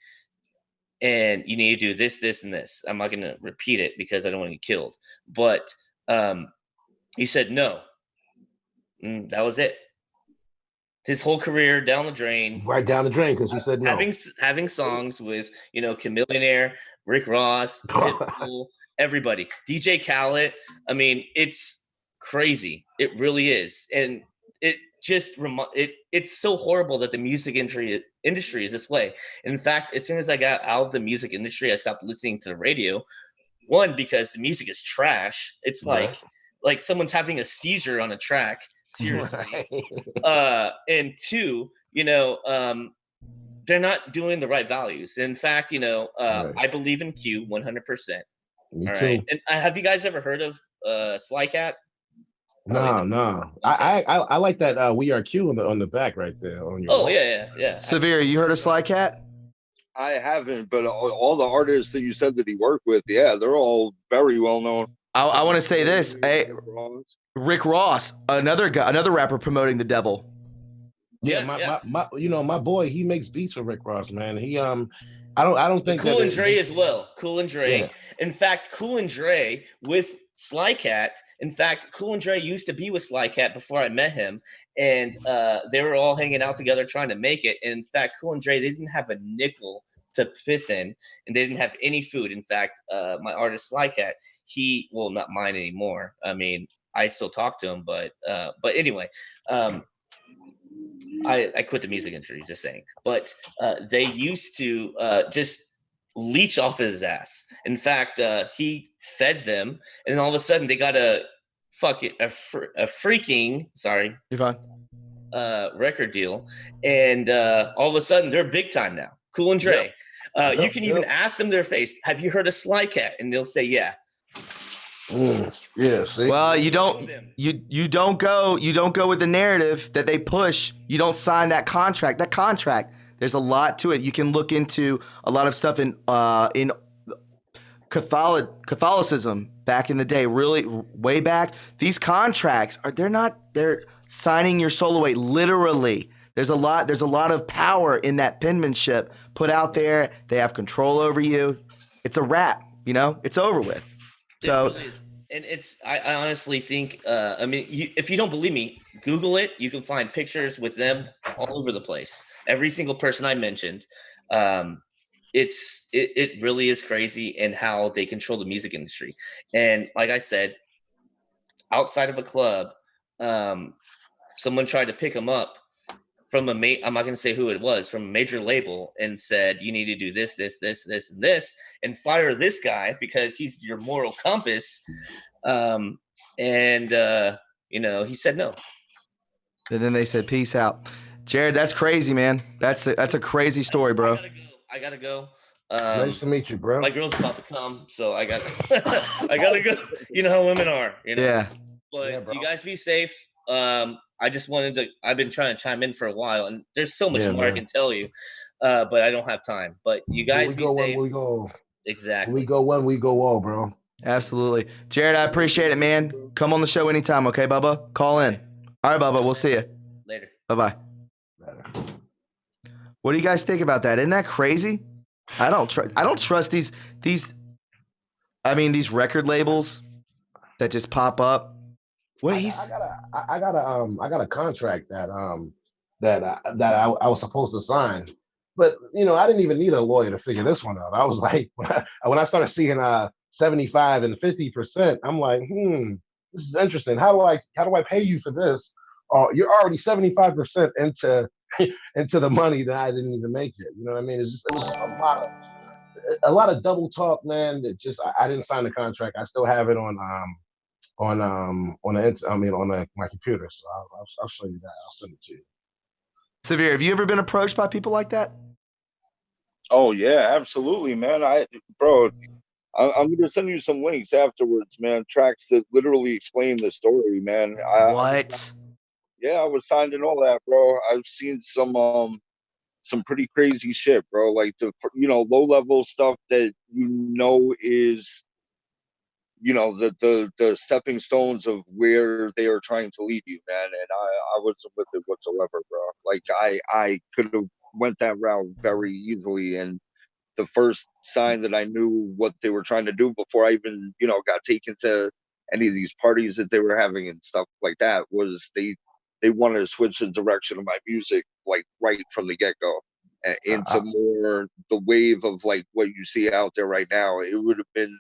And you need to do this, this, and this. I'm not going to repeat it because I don't want to get killed. But He said no. That was it. His whole career down the drain. Right down the drain because he said no. Having songs with, Chamillionaire, Rick Ross, Pitbull, everybody, DJ Khaled. I mean, it's crazy. It really is, and it just it's so horrible that the music industry is this way. And in fact, as soon as I got out of the music industry, I stopped listening to the radio. One, because the music is trash. It's like someone's having a seizure on a track. Seriously. And two, they're not doing the right values. In fact, I believe in Q 100%. Me all too. right. And have you guys ever heard of Sly Cat? No. I like that We Are Q on the back right there on your wall. Yeah. Severe, you heard of Sly Cat? I haven't, but all the artists that you said that he worked with, yeah, they're all very well known. I want to say this. Hey, Rick Ross, another rapper promoting the devil. Yeah, my boy, he makes beats for Rick Ross, man. He I don't think Cool and Dre as well. Cool and Dre. Yeah. In fact, Cool and Dre with Sly Cat. In fact, Cool and Dre used to be with Sly Cat before I met him, and they were all hanging out together trying to make it. And in fact, Cool and Dre, they didn't have a nickel to piss in, and they didn't have any food. In fact, my artist Sly Cat, not mine anymore. I mean, I still talk to him, but anyway, I quit the music industry, just saying. But they used to just leech off his ass. In fact, he fed them, and all of a sudden they got a freaking sorry, you're fine, record deal, and all of a sudden they're big time now. Cool and Dre. You can even ask them their face, have you heard of Sly Cat? And they'll say, yeah. Yeah. See? Well, you don't go with the narrative that they push. You don't sign that contract. That contract, there's a lot to it. You can look into a lot of stuff in Catholicism back in the day, really way back. These contracts they're signing your soul away, literally. There's a lot of power in that penmanship put out there. They have control over you. It's a wrap, it's over with. So, it really is. And I honestly think, if you don't believe me, Google it. You can find pictures with them all over the place. Every single person I mentioned. It really is crazy and how they control the music industry. And like I said, outside of a club, someone tried to pick them up from I'm not going to say who it was, from a major label, and said, you need to do this, this, this, this, and this, and fire this guy because he's your moral compass. He said no. And then they said, peace out. Jared, that's crazy, man. That's a crazy story, bro. I gotta go. Nice to meet you, bro. My girl's about to come, so I gotta go. You know how women are, Yeah. But you guys be safe. I've been trying to chime in for a while, and there's so much more I can tell you, but I don't have time. But you guys be safe. We go. Exactly. We go one, we go all, bro. Absolutely. Jared, I appreciate it, man. Come on the show anytime, okay, Bubba? Call in. All right, Bubba, we'll see you. Later. Bye-bye. What do you guys think about that? Isn't that crazy? I don't trust these record labels that just pop up. I got a contract that I was supposed to sign, but I didn't even need a lawyer to figure this one out. I was like, when I started seeing 75 and 50%, I'm like, this is interesting. How do I pay you for this? You're already 75% into the money that I didn't even make it. You know what I mean? It was just a lot of double talk, man. That just I didn't sign the contract. I still have it on my computer. So I'll show you that. I'll send it to you. Severe, have you ever been approached by people like that? Oh yeah, absolutely, man. I'm gonna send you some links afterwards, man. Tracks that literally explain the story, man. What? I was signed and all that, bro. I've seen some pretty crazy shit, bro. Like the low level stuff that is the stepping stones of where they are trying to lead you, man. And I wasn't with it whatsoever, bro. Like I could have went that route very easily, and the first sign that I knew what they were trying to do before I even got taken to any of these parties that they were having and stuff like that was they wanted to switch the direction of my music like right from the get-go into more the wave of like what you see out there right now. It would have been,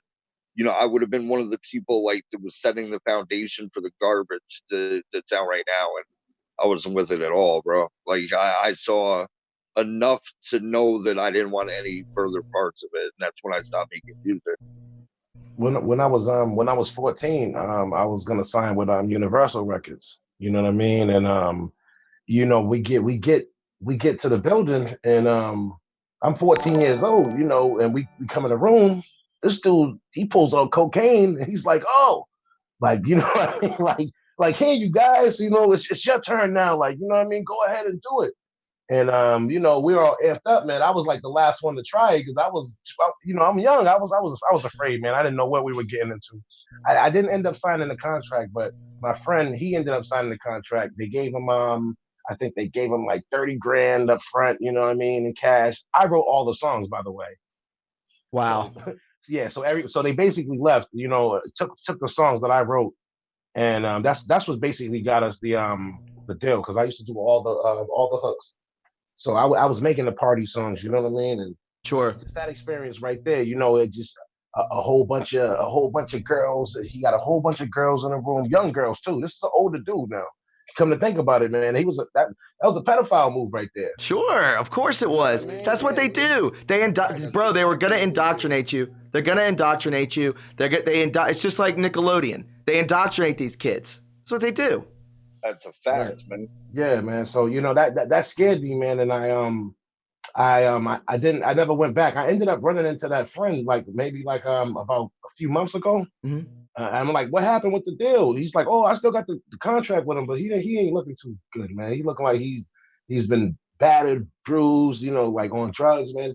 I would have been one of the people like that was setting the foundation for the garbage that's out right now, and I wasn't with it at all, bro. Like I saw enough to know that I didn't want any further parts of it, and that's when I stopped making music. When I was 14, I was gonna sign with Universal Records. You know what I mean? And we get to the building, and I'm 14 years old, and we come in the room. This dude, he pulls out cocaine, and he's like, "Oh, like what I mean? Like, hey, you guys, it's your turn now. Like, you know what I mean? Go ahead and do it." And we were all amped up, man. I was like the last one to try because I was, I'm young. I was afraid, man. I didn't know what we were getting into. I didn't end up signing the contract, but my friend, he ended up signing the contract. They gave him, I think they gave him like 30 grand up front, you know what I mean, in cash. I wrote all the songs, by the way. Wow. So, yeah. So they basically left, took the songs that I wrote, and that's what basically got us the deal, because I used to do all the hooks. So I was making the party songs, you know what I mean? And sure, just that experience right there, it just a whole bunch of girls. He got a whole bunch of girls in the room, young girls too. This is an older dude now. Come to think about it, man, that was a pedophile move right there. Sure, of course it was. That's what they do. They were gonna indoctrinate you. They're gonna indoctrinate you. It's just like Nickelodeon. They indoctrinate these kids. That's what they do. That's a fact, man. Yeah, man. So that scared me, man, and I never went back. I ended up running into that friend maybe about a few months ago. Mm-hmm. I'm like, what happened with the deal? He's like, oh, I still got the contract with him, but he ain't looking too good, man. He looking like he's been battered, bruised, like on drugs, man.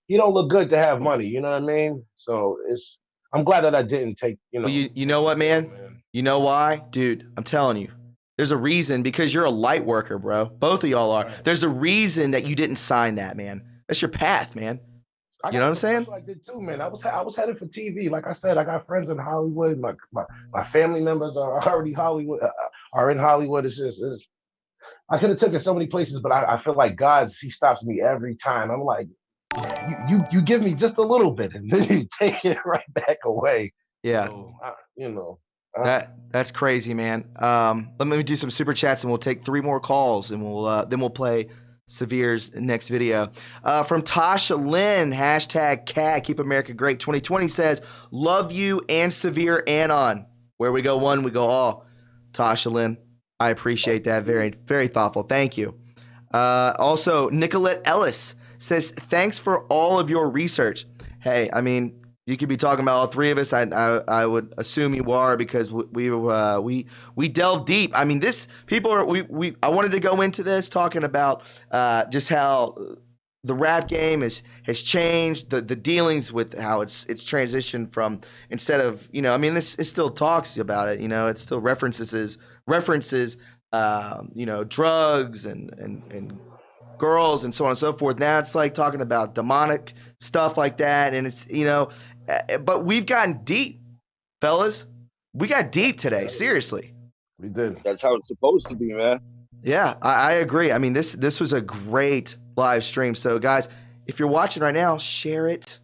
He don't look good to have money, you know what I mean? So I'm glad that I didn't take, Well, you know what, man? You know why? Dude, I'm telling you. There's a reason, because you're a light worker, bro. Both of y'all are. There's a reason that you didn't sign that, man. That's your path, man. You know what I'm saying? That's what I did too, man. I was headed for TV. Like I said, I got friends in Hollywood. My family members are already Hollywood, are in Hollywood. I could have taken so many places, but I feel like he stops me every time. I'm like, you give me just a little bit, and then you take it right back away. Yeah. So, that's crazy, man. Let me do some super chats, and we'll take 3 more calls, and we'll play Severe's next video. From Tasha Lynn, #CAG, Keep America Great 2020 says, love you and Severe Anon. Where we go one, we go all. Tasha Lynn, I appreciate that. Very, very thoughtful. Thank you. Also, Nicolette Ellis says, thanks for all of your research. Hey, I mean, you could be talking about all 3 of us. I would assume you are, because we delve deep. I mean, I wanted to go into this talking about just how the rap game has changed, the dealings with how it's transitioned from, instead of, it still talks about it, it still references drugs and girls and so on and so forth. Now it's like talking about demonic stuff like that, and it's but we've gotten deep, fellas. We got deep today. Seriously, we did. That's how it's supposed to be, man. Yeah, I agree. I mean, this was a great live stream. So, guys, if you're watching right now, share it.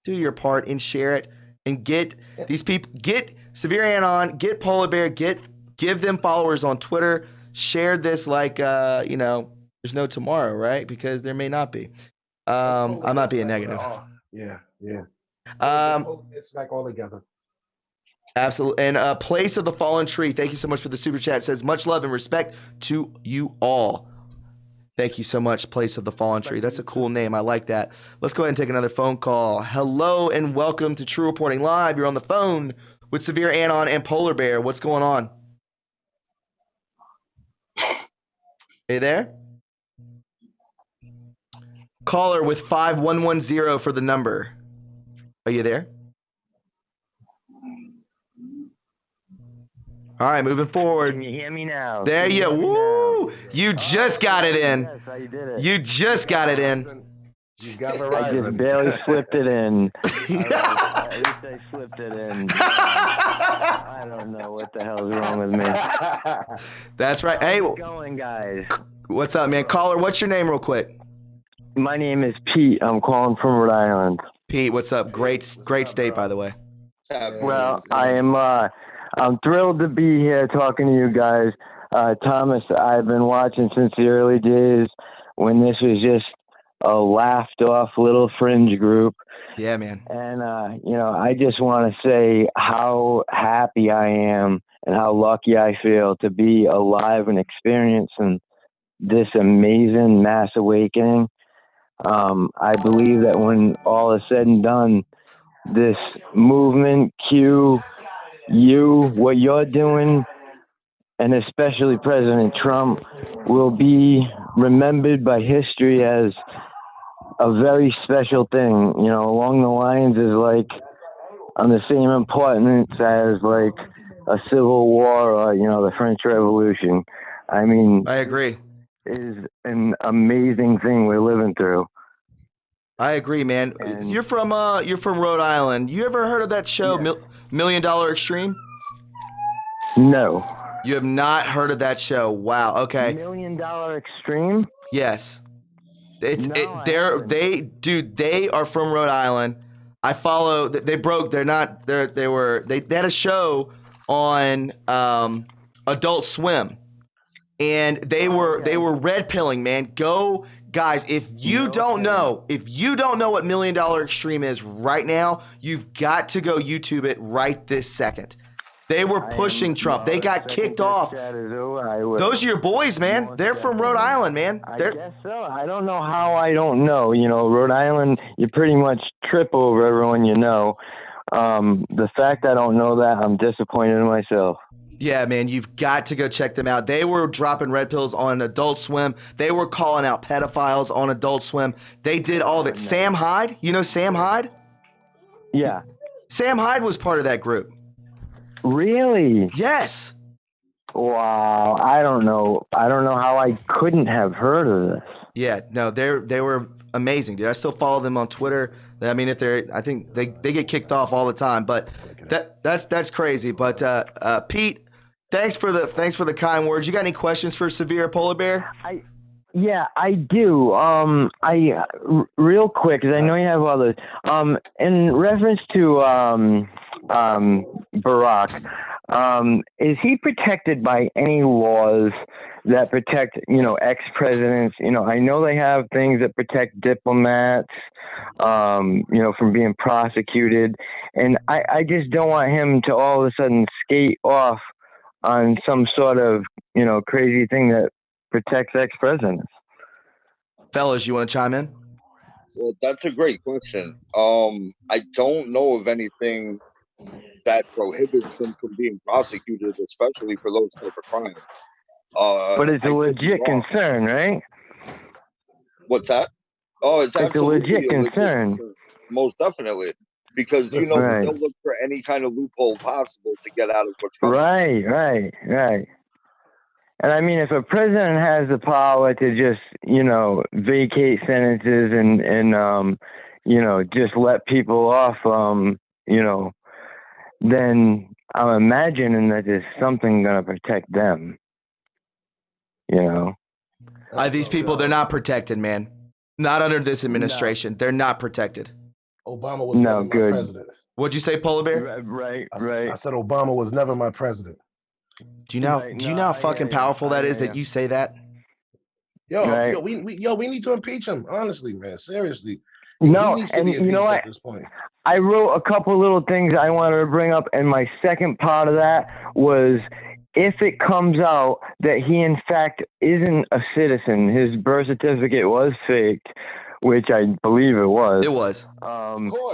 Do your part and share it, and get these people. Get Severe Anon. Get Polar Bear. Give them followers on Twitter. Share this like there's no tomorrow, right? Because there may not be. I'm not being negative. Yeah. It's back all together. Absolutely. And Place of the Fallen Tree, thank you so much for the super chat. It says, much love and respect to you all. Thank you so much, Place of the Fallen Tree. That's a cool name. I like that. Let's go ahead and take another phone call. Hello and welcome to True Reporting Live. You're on the phone with Severe Anon and Polar Bear. What's going on? Hey there? Caller with 5110 for the number. Are you there? All right, moving forward. Can you hear me now? There you woo! You just got it in. Yes, how you did it. You just got it in. You got I just barely slipped it in. At least I slipped it in. I don't know what the hell's wrong with me. That's right. Hey, how's it going, guys? What's up, man? Caller, what's your name real quick? My name is Pete. I'm calling from Rhode Island. Pete, what's up? Great state, by the way. Well, I'm thrilled to be here talking to you guys. Thomas, I've been watching since the early days when this was just a laughed off little fringe group. Yeah, man. And, I just want to say how happy I am and how lucky I feel to be alive and experiencing this amazing mass awakening. I believe that when all is said and done, this movement, Q, you, what you're doing, and especially President Trump, will be remembered by history as a very special thing, along the lines is like on the same importance as like a civil war or, the French Revolution. I mean, I agree. Is an amazing thing we're living through. I agree, man. And you're from Rhode Island. You ever heard of that show, $1 Million Extreme? No. You have not heard of that show. Wow. Okay. $1 Million Extreme? Yes. They are from Rhode Island. I follow. They had a show on Adult Swim, and they were red pilling, man. Go, guys! If you don't know what $1 Million Extreme is right now, you've got to go YouTube it right this second. They were pushing Trump. They got kicked off. Those are your boys, man. They're from Rhode Island, man. I guess so. I don't know how I don't know. Rhode Island, you pretty much trip over everyone you know. The fact I don't know that, I'm disappointed in myself. Yeah, man, you've got to go check them out. They were dropping red pills on Adult Swim. They were calling out pedophiles on Adult Swim. They did all of it. Sam Hyde, you know Sam Hyde? Yeah. Sam Hyde was part of that group. Really? Yes. Wow. I don't know how I couldn't have heard of this. Yeah, no, they were amazing, dude. I still follow them on Twitter. I mean, I think they get kicked off all the time, but that's crazy. But Pete, thanks for the kind words. You got any questions for Severe Polar Bear? Yeah, I do. Real quick, because I know you have others. In reference to Barack, is he protected by any laws that protect, ex-presidents? I know they have things that protect diplomats, from being prosecuted. And I just don't want him to all of a sudden skate off on some sort of, crazy thing that protects ex-presidents. Fellas, you want to chime in? Well, that's a great question. I don't know of anything that prohibits them from being prosecuted, especially for those type of crimes. But it's a legit concern, right? What's that? Oh, it's absolutely a legit concern. Most definitely. Because, they'll look for any kind of loophole possible to get out of what's coming. Right. And I mean, if a president has the power to just, vacate sentences and just let people off, then I'm imagining that there's something going to protect them. These people, they're not protected, man. Not under this administration. No. They're not protected. Obama was never my president. What'd you say, Polar Bear? Right. I said Obama was never my president. Do you know how fucking powerful that is that you say that? Yo, we need to impeach him. Honestly, man, seriously. No, and you know what? I wrote a couple little things I wanted to bring up, and my second part of that was if it comes out that he in fact isn't a citizen, his birth certificate was faked, which I believe it was. It was.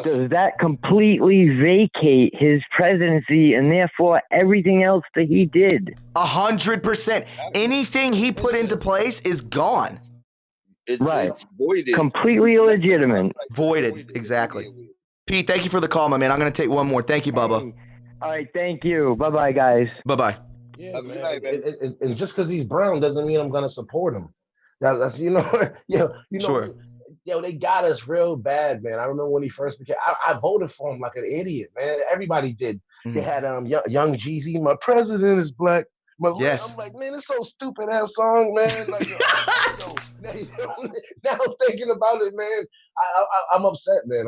Does that completely vacate his presidency and therefore everything else that he did? 100%. Anything he put into place is gone. It's voided. Completely illegitimate. Voided, exactly. Pete, thank you for the call, my man. I'm going to take one more. Thank you, Bubba. Hey. All right, thank you. Bye-bye, guys. Bye-bye. Yeah, man. And just because he's brown doesn't mean I'm going to support him. That's Sure. they got us real bad, man. I remember when he first became. I voted for him like an idiot, man. Everybody did. They had Young Jeezy. My president is black. Yes. I'm like, man, it's so stupid ass song, man. Like, now thinking about it, man, I'm upset, man.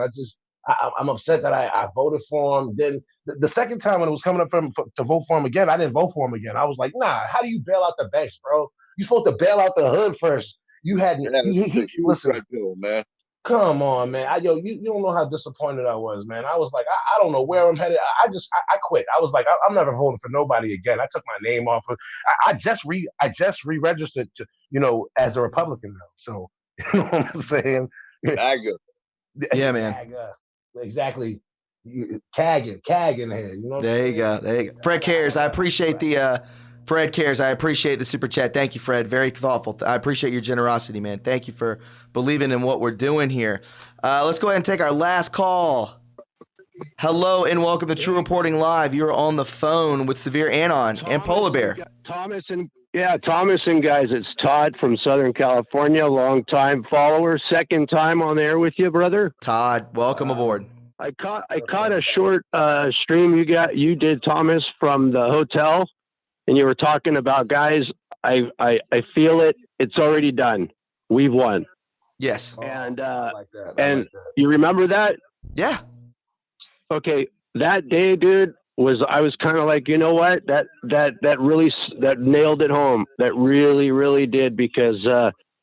I'm upset that I voted for him. Then the second time when it was coming up to vote for him again, I didn't vote for him again. I was like, nah, how do you bail out the banks, bro? You're supposed to bail out the hood first. You had listen, bill, man. Come on, man. You don't know how disappointed I was, man. I was like, I don't know where I'm headed. I quit. I was like, I'm never voting for nobody again. I took my name off of. I just re-registered to, as a Republican now. So you know what I'm saying? MAGA. Yeah, man. MAGA. Exactly. CAG in here. You know. There you go. Fred cares. I appreciate the. Fred cares. I appreciate the super chat. Thank you, Fred. Very thoughtful. I appreciate your generosity, man. Thank you for believing in what we're doing here. Let's go ahead and take our last call. Hello and welcome to True Reporting Live. You're on the phone with Severe Anon and Polar Bear. Thomas and guys, it's Todd from Southern California, long-time follower, second time on the air with you, brother. Todd, welcome aboard. I caught a short stream you did, Thomas, from the hotel. And you were talking about, guys, I feel it. It's already done. We've won. Yes. And like that. and you remember that? Yeah. Okay. That day, dude, I was kind of like, you know what? That really nailed it home. That really, really did, because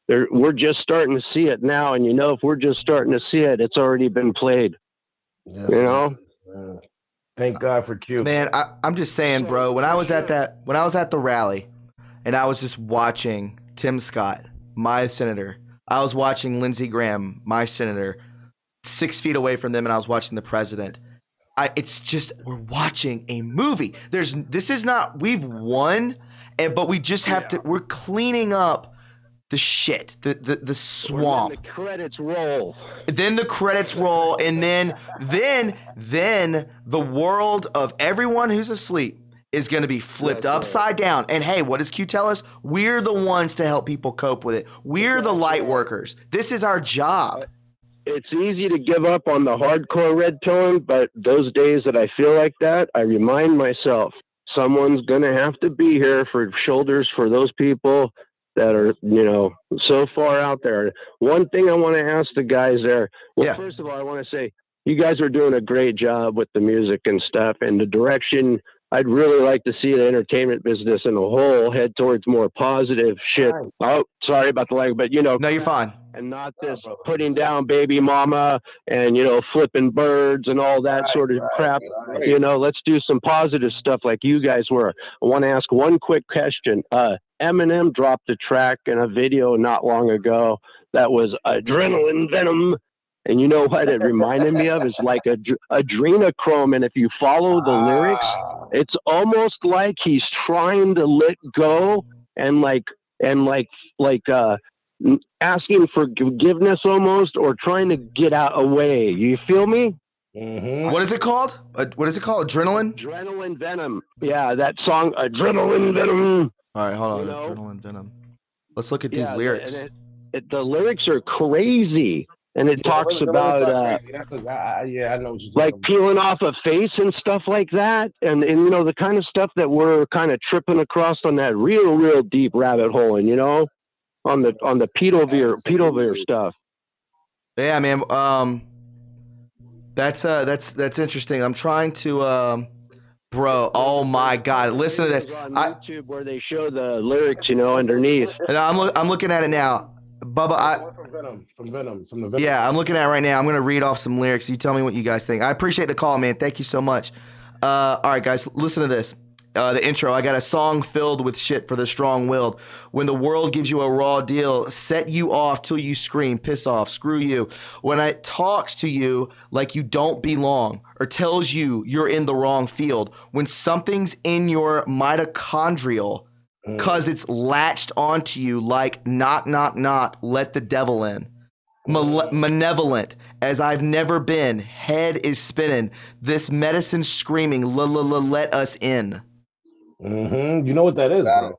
we're just starting to see it now. And if we're just starting to see it, it's already been played. Yes, Yeah. Thank God for Q. Man, I'm just saying, bro, when I was at the rally and I was just watching Tim Scott, my senator, I was watching Lindsey Graham, my senator, 6 feet away from them, and I was watching the president. It's just, we're watching a movie. We've won, but we just have to, we're cleaning up the shit, the swamp. Then the credits roll. Then the credits roll, and then the world of everyone who's asleep is going to be flipped upside down. And hey, what does Q tell us? We're the ones to help people cope with it. We're the light workers. This is our job. It's easy to give up on the hardcore red tone, but those days that I feel like that, I remind myself, someone's going to have to be here for shoulders for those people that are, so far out there. One thing I want to ask the guys there. Well, First of all, I want to say you guys are doing a great job with the music and stuff, and the direction. I'd really like to see the entertainment business in a whole head towards more positive shit. Right. Oh, sorry about the language, but No, you're fine. And not this putting down baby mama and, flipping birds and all that sort of crap. Right. Let's do some positive stuff like you guys were. I want to ask one quick question. Eminem dropped a track in a video not long ago that was Adrenaline Venom. And you know what it reminded me of? Is like adrenochrome. And if you follow the lyrics, it's almost like he's trying to let go and asking for forgiveness almost, or trying to get out away. You feel me? Mm-hmm. What is it called? Adrenaline? Adrenaline Venom. Yeah, that song, Adrenaline Venom. All right, hold on. Adrenaline Venom. Let's look at these lyrics. The lyrics are crazy. And it talks about I know what you're like peeling off a face and stuff like that, and the kind of stuff that we're kind of tripping across on that real deep rabbit hole, and on the pedovere stuff. Yeah, man. That's interesting. I'm trying to bro. Oh my God! Listen to this. On YouTube where they show the lyrics, underneath. And I'm looking at it now. Bubba, from Venom. Yeah, I'm looking at it right now. I'm going to read off some lyrics. You tell me what you guys think. I appreciate the call, man. Thank you so much. All right, guys, listen to this. The intro. I got a song filled with shit for the strong-willed. When the world gives you a raw deal, set you off till you scream, piss off, screw you. When it talks to you like you don't belong or tells you you're in the wrong field. When something's in your mitochondrial because it's latched onto you like knock, knock, knock, let the devil in. Malevolent as I've never been. Head is spinning. This medicine screaming, let us in. Mm-hmm. You know what that is, bro?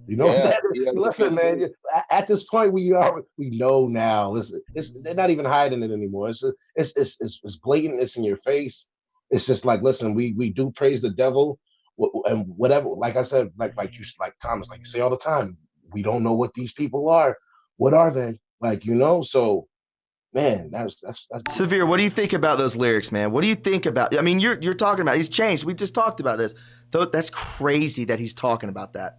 You know, Yeah, listen, man. At this point, we know now. Listen, they're not even hiding it anymore. It's blatant. It's in your face. It's just like, listen, we do praise the devil, and whatever. Like I said, like Thomas, like you say all the time, we don't know what these people are. What are they? Like, you know, so man, that's Severe. What do you think about those lyrics, man? What do you think about? I mean, you're talking about he's changed. We just talked about this. Though that's crazy that he's talking about that.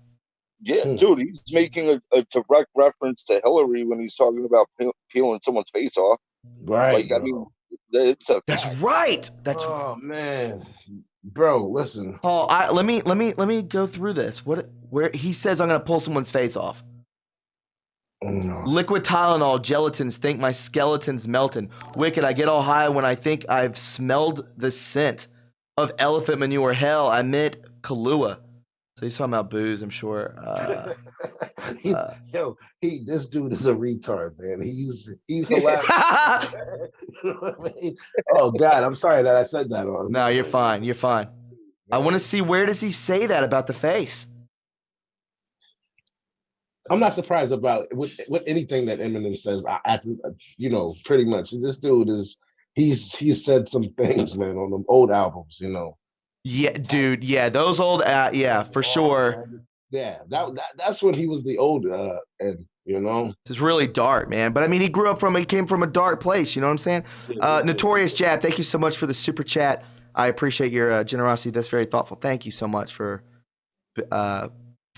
Yeah, dude, he's making a direct reference to Hillary when he's talking about peeling someone's face off. Right. Like, I mean, it's a. That's right. Oh man, bro, listen. Paul, let me go through this. Where he says I'm gonna pull someone's face off. No. Liquid Tylenol, gelatins, think my skeleton's melting. Wicked, I get all high when I think I've smelled the scent of elephant manure. Hell, I meant Kahlua. So he's talking about booze, I'm sure. This dude is a retard, man. He's hilarious. You know what I mean? Oh God, I'm sorry that I said that. No, you're fine. You're fine. I want to see, where does he say that about the face? I'm not surprised about with anything that Eminem says. You know, pretty much this dude he's said some things, man, on them old albums. You know. Yeah, dude. Yeah, those old. Yeah, for sure. Yeah, that's when he was the old and you know. It's really dark, man. But I mean, he came from a dark place. You know what I'm saying? Notorious Jab, thank you so much for the super chat. I appreciate your generosity. That's very thoughtful. Thank you so much for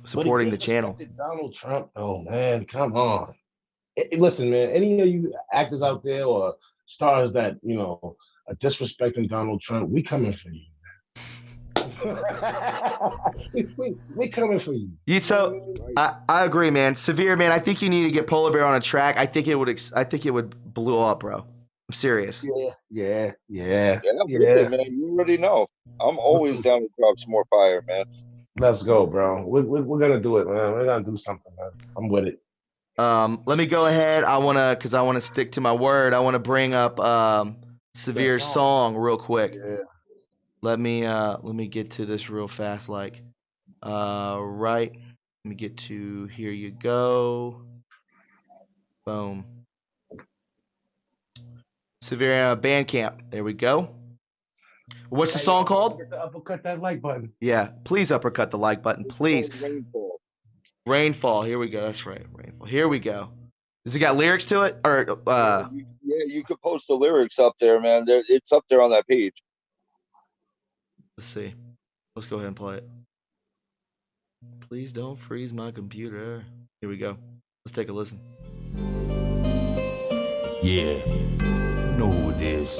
supporting the channel. Donald Trump, oh man, come on. Listen, man, any of you actors out there or stars that, you know, are disrespecting Donald Trump, we coming for you. we coming for you. I agree, man. Severe, man. I think you need to get Polar Bear on a track. I think it would blow up, bro. I'm serious. Yeah. Man, you already know. I'm always down to drop some more fire, man. Let's go, bro. We're gonna do it, man. We're gonna do something, man. I'm with it. Let me go ahead. I wanna stick to my word. I wanna bring up Severe's song real quick. Yeah. Let me get to this real fast. Right. Let me get to Here You Go. Boom. Severe Bandcamp. There we go. What's the song called? Uppercut that like button. Yeah, please uppercut the like button, please. Rainfall. Here we go. That's right. Rainfall. Here we go. Has it got lyrics to it? Or yeah, you could post the lyrics up there, man. It's up there on that page. Let's see. Let's go ahead and play it. Please don't freeze my computer. Here we go. Let's take a listen. Yeah, you know who it is.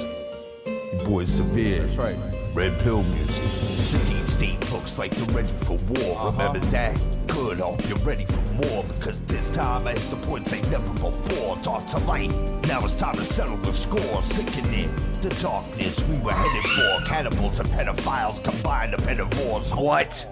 Your boy Severe. That's right. Red Pill music. The deep state looks like they're ready for war. Remember that? Good, I hope you're ready for more. Because this time I hit the points like never before. Dark to light, now it's time to settle the score. Sickening the darkness we were headed for. Cannibals and pedophiles combined to pedivores. What?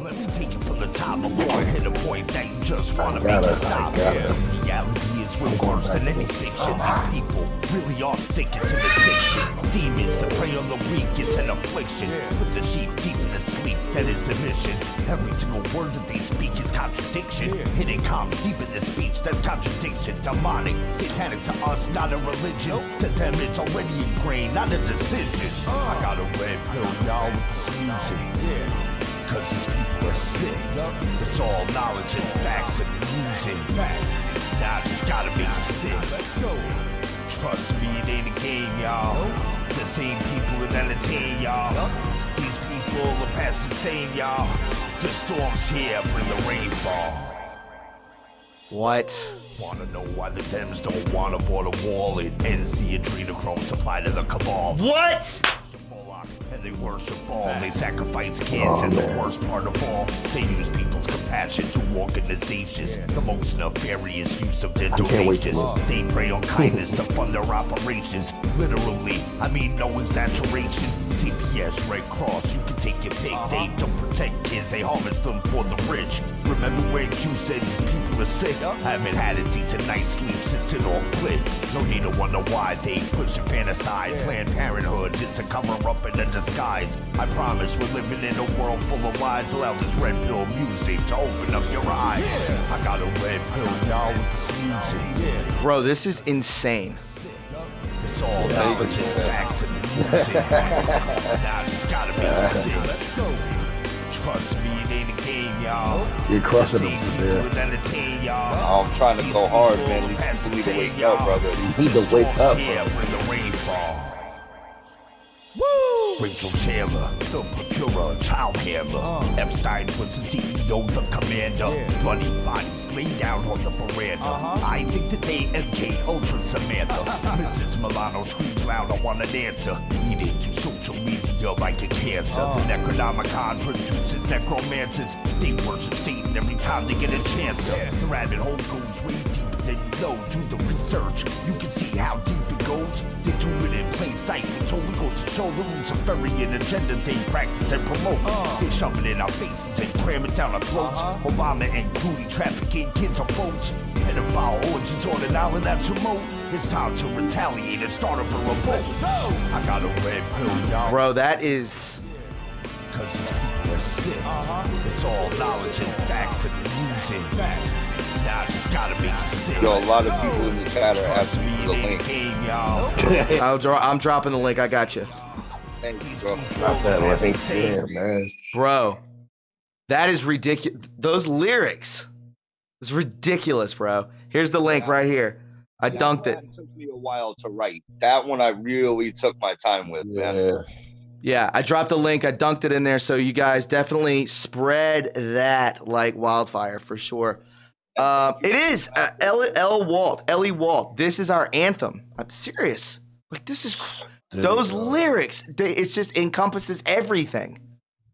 Let me take it from the top before I hit a point that you just want to make it stop. The reality is we're worse than any fiction. These people really are sick into addiction. Demons that prey on the weak, it's an affliction. Put the sheep deep in the sleep, that is the mission. Every single word that they speak is contradiction. Hidden comms deep in the speech, that's contradiction. Demonic, satanic to us, not a religion. To them it's already ingrained, not a decision. I got a red pill, y'all, with this music. Cause these people are sick. It's all knowledge and facts and music. Now I just gotta make it stick. Trust me, it ain't a game, y'all. The same people that entertain y'all. These people are past insane, y'all. The storm's here, bring the rainfall. What? Wanna know why the Dems don't wanna board a wall? It ends the adrenochrome supply to the cabal. What? And they worship all, they sacrifice kids, and the worst part of all, they use people's compassion to organizations, the most nefarious use of their donations. They prey on kindness to fund their operations. Literally, I mean no exaggeration. CPS, Red Cross, you can take your pick. They don't protect kids, they harvest them for the rich. Remember when you said these people are sick? Haven't had a decent night's sleep since it all clicked. No need to wonder why they push and fantasize. Planned Parenthood is a cover-up and a disguise. I promise we're living in a world full of lies. Allow this red pill music to open up your eyes. I got a red pill, y'all, with this music. Bro, this is insane. It's all knowledge and facts and music. Now just gotta be the stick. Trust me, it ain't a game, y'all. You're crushing Just them, ain't yeah. people that entertain y'all. I'm trying to go hard, man. These people need to wake up, brother. You need to wake up, Yeah, bro. bring the rainfall. Rachel Chandler, the procurer, child handler. Epstein was the CEO, the commander. Bloody bodies laid down on the veranda. I think that they MK Ultra Samantha. Mrs. Milano screams loud, I want an answer. Eat into social media like a cancer. The Necronomicon produces necromancers. They worship Satan every time they get a chance to. The rabbit hole goes way deeper than you know. Do the research, you can see how deep it goes. They do it in plain sight, which only goes to show the Luciferian agenda they practice and promote. They shove it in our faces and cram it down our throats. Obama and Clooney trafficking kids or folks. Pedophile orgies on an island that's remote. It's time to retaliate and start up a revolt. I got a red pill, y'all. Bro, that is... Cause these people are sick. It's all knowledge and facts and music. Now I just gotta make it stick. Yo, a lot of people in the chat are asking for the link. Game, y'all. I'm dropping the link. I got you. Thank you, bro. Drop that link. Yeah, man. Bro, that is ridiculous. Those lyrics. It's ridiculous, bro. Here's the link right here. I dunked it. It took me a while to write. That one I really took my time with, man. Yeah, I dropped the link. I dunked it in there. So you guys definitely spread that like wildfire for sure. It is Ellie Walt. This is our anthem. I'm serious. Like, this is those lyrics. It just encompasses everything.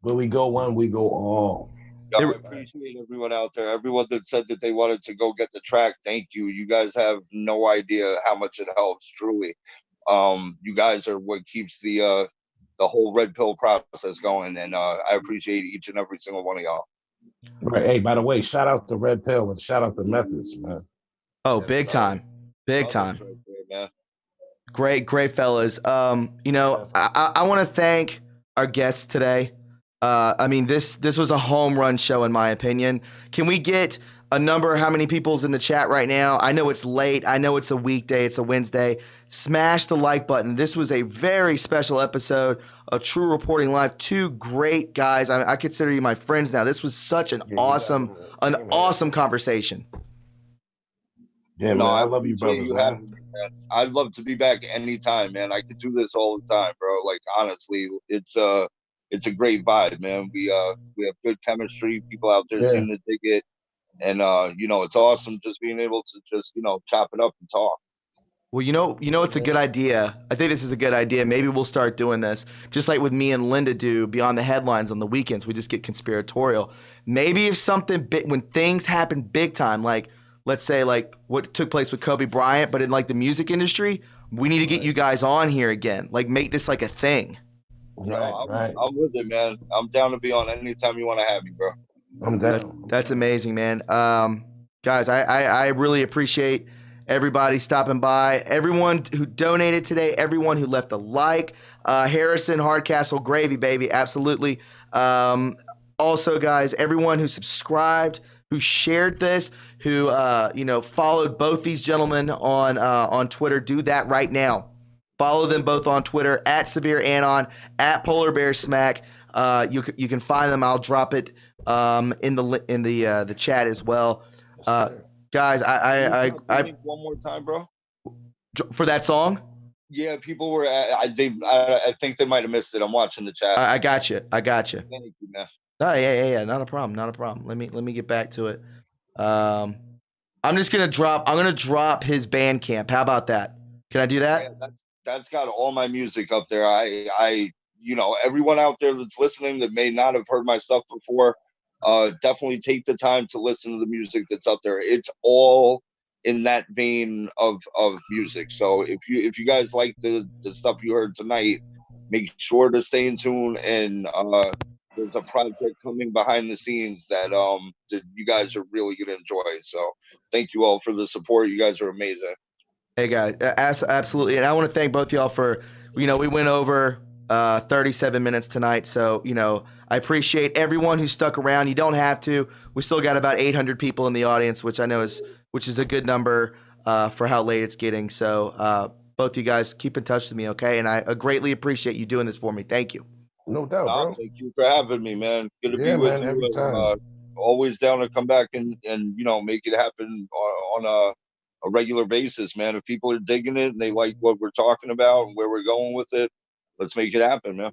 When we go one, we go all. I appreciate everyone out there. Everyone that said that they wanted to go get the track. Thank you. You guys have no idea how much it helps. Truly, you guys are what keeps the whole red pill process going, and I appreciate each and every single one of y'all. Right. Hey, by the way, shout out to Red Pill and shout out to Methods, man. Oh, big time. Big time. Right there, man. Great fellas. You know, I want to thank our guests today. I mean, this was a home run show, in my opinion. Can we get a number? How many people's in the chat right now? I know it's late. I know it's a weekday. It's a Wednesday. Smash the like button. This was a very special episode of True Reporting Live. Two great guys. I consider you my friends now. This was such an awesome conversation. Yeah, man. I love you, brothers. Man. I'd love to be back anytime, man. I could do this all the time, bro. Like, honestly, it's a great vibe, man. We have good chemistry. People out there seem to dig it, and you know, it's awesome just being able to just, you know, chop it up and talk. Well, you know, it's a good idea. I think this is a good idea. Maybe we'll start doing this, just like with me and Linda do Beyond the Headlines on the weekends. We just get conspiratorial. Maybe if something big, when things happen big time, like let's say like what took place with Kobe Bryant, but in like the music industry, we need to get you guys on here again. Like, make this like a thing. Right. I'm with it, man. I'm down to be on anytime you want to have me, bro. I'm down. That's amazing, man. Guys, I really appreciate everybody stopping by, everyone who donated today, everyone who left a like. Harrison, Hardcastle, gravy, baby, absolutely. Also, guys, everyone who subscribed, who shared this, who followed both these gentlemen on Twitter, do that right now. Follow them both on Twitter at Severe Anon, at Polar Bear Smack. You can find them. I'll drop it in the chat as well. Guys, I one more time, bro. For that song. Yeah, people were. I think they might have missed it. I'm watching the chat. I got you. Thank you, man. Oh, yeah. Not a problem. Let me get back to it. I'm gonna drop his Bandcamp. How about that? Can I do that? Yeah, that's got all my music up there. I everyone out there that's listening that may not have heard my stuff before, definitely take the time to listen to the music that's up there. It's all in that vein of music. So if you guys like the stuff you heard tonight, make sure to stay in tune. And there's a project coming behind the scenes that you guys are really gonna enjoy. So thank you all for the support. You guys are amazing. Hey guys, absolutely, and I want to thank both y'all for, we went over 37 minutes tonight, so I appreciate everyone who stuck around. You don't have to. We still got about 800 people in the audience, which I know is a good number for how late it's getting. So both you guys keep in touch with me, okay? And I greatly appreciate you doing this for me. Thank you. No doubt, bro. Thank you for having me, man. Good to be with man, you. every time. Always down to come back and make it happen on a regular basis, man. If people are digging it and they like what we're talking about and where we're going with it, let's make it happen, man.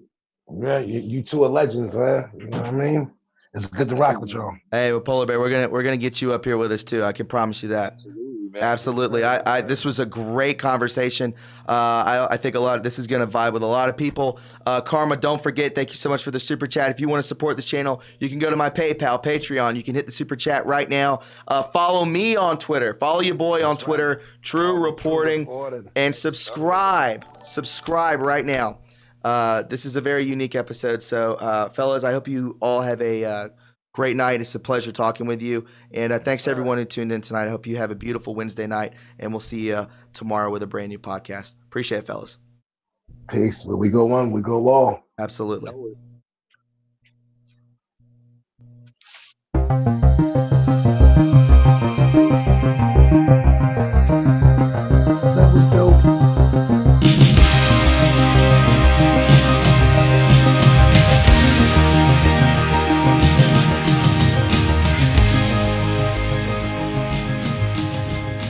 Yeah, you two are legends, man. You know what I mean? It's good to rock with y'all. Hey, well, Polar Bear, we're gonna get you up here with us too. I can promise you that. Absolutely, man. Absolutely. This was a great conversation. I think this is gonna vibe with a lot of people. Karma, don't forget, thank you so much for the super chat. If you want to support this channel, you can go to my PayPal, Patreon. You can hit the super chat right now. Follow me on Twitter. Follow your boy on Twitter, True Reporting, and subscribe. Subscribe right now. This is a very unique episode. So, fellas, I hope you all have a great night. It's a pleasure talking with you. And thanks to everyone who tuned in tonight. I hope you have a beautiful Wednesday night. And we'll see you tomorrow with a brand new podcast. Appreciate it, fellas. Peace. Where we go one, we go all. Absolutely.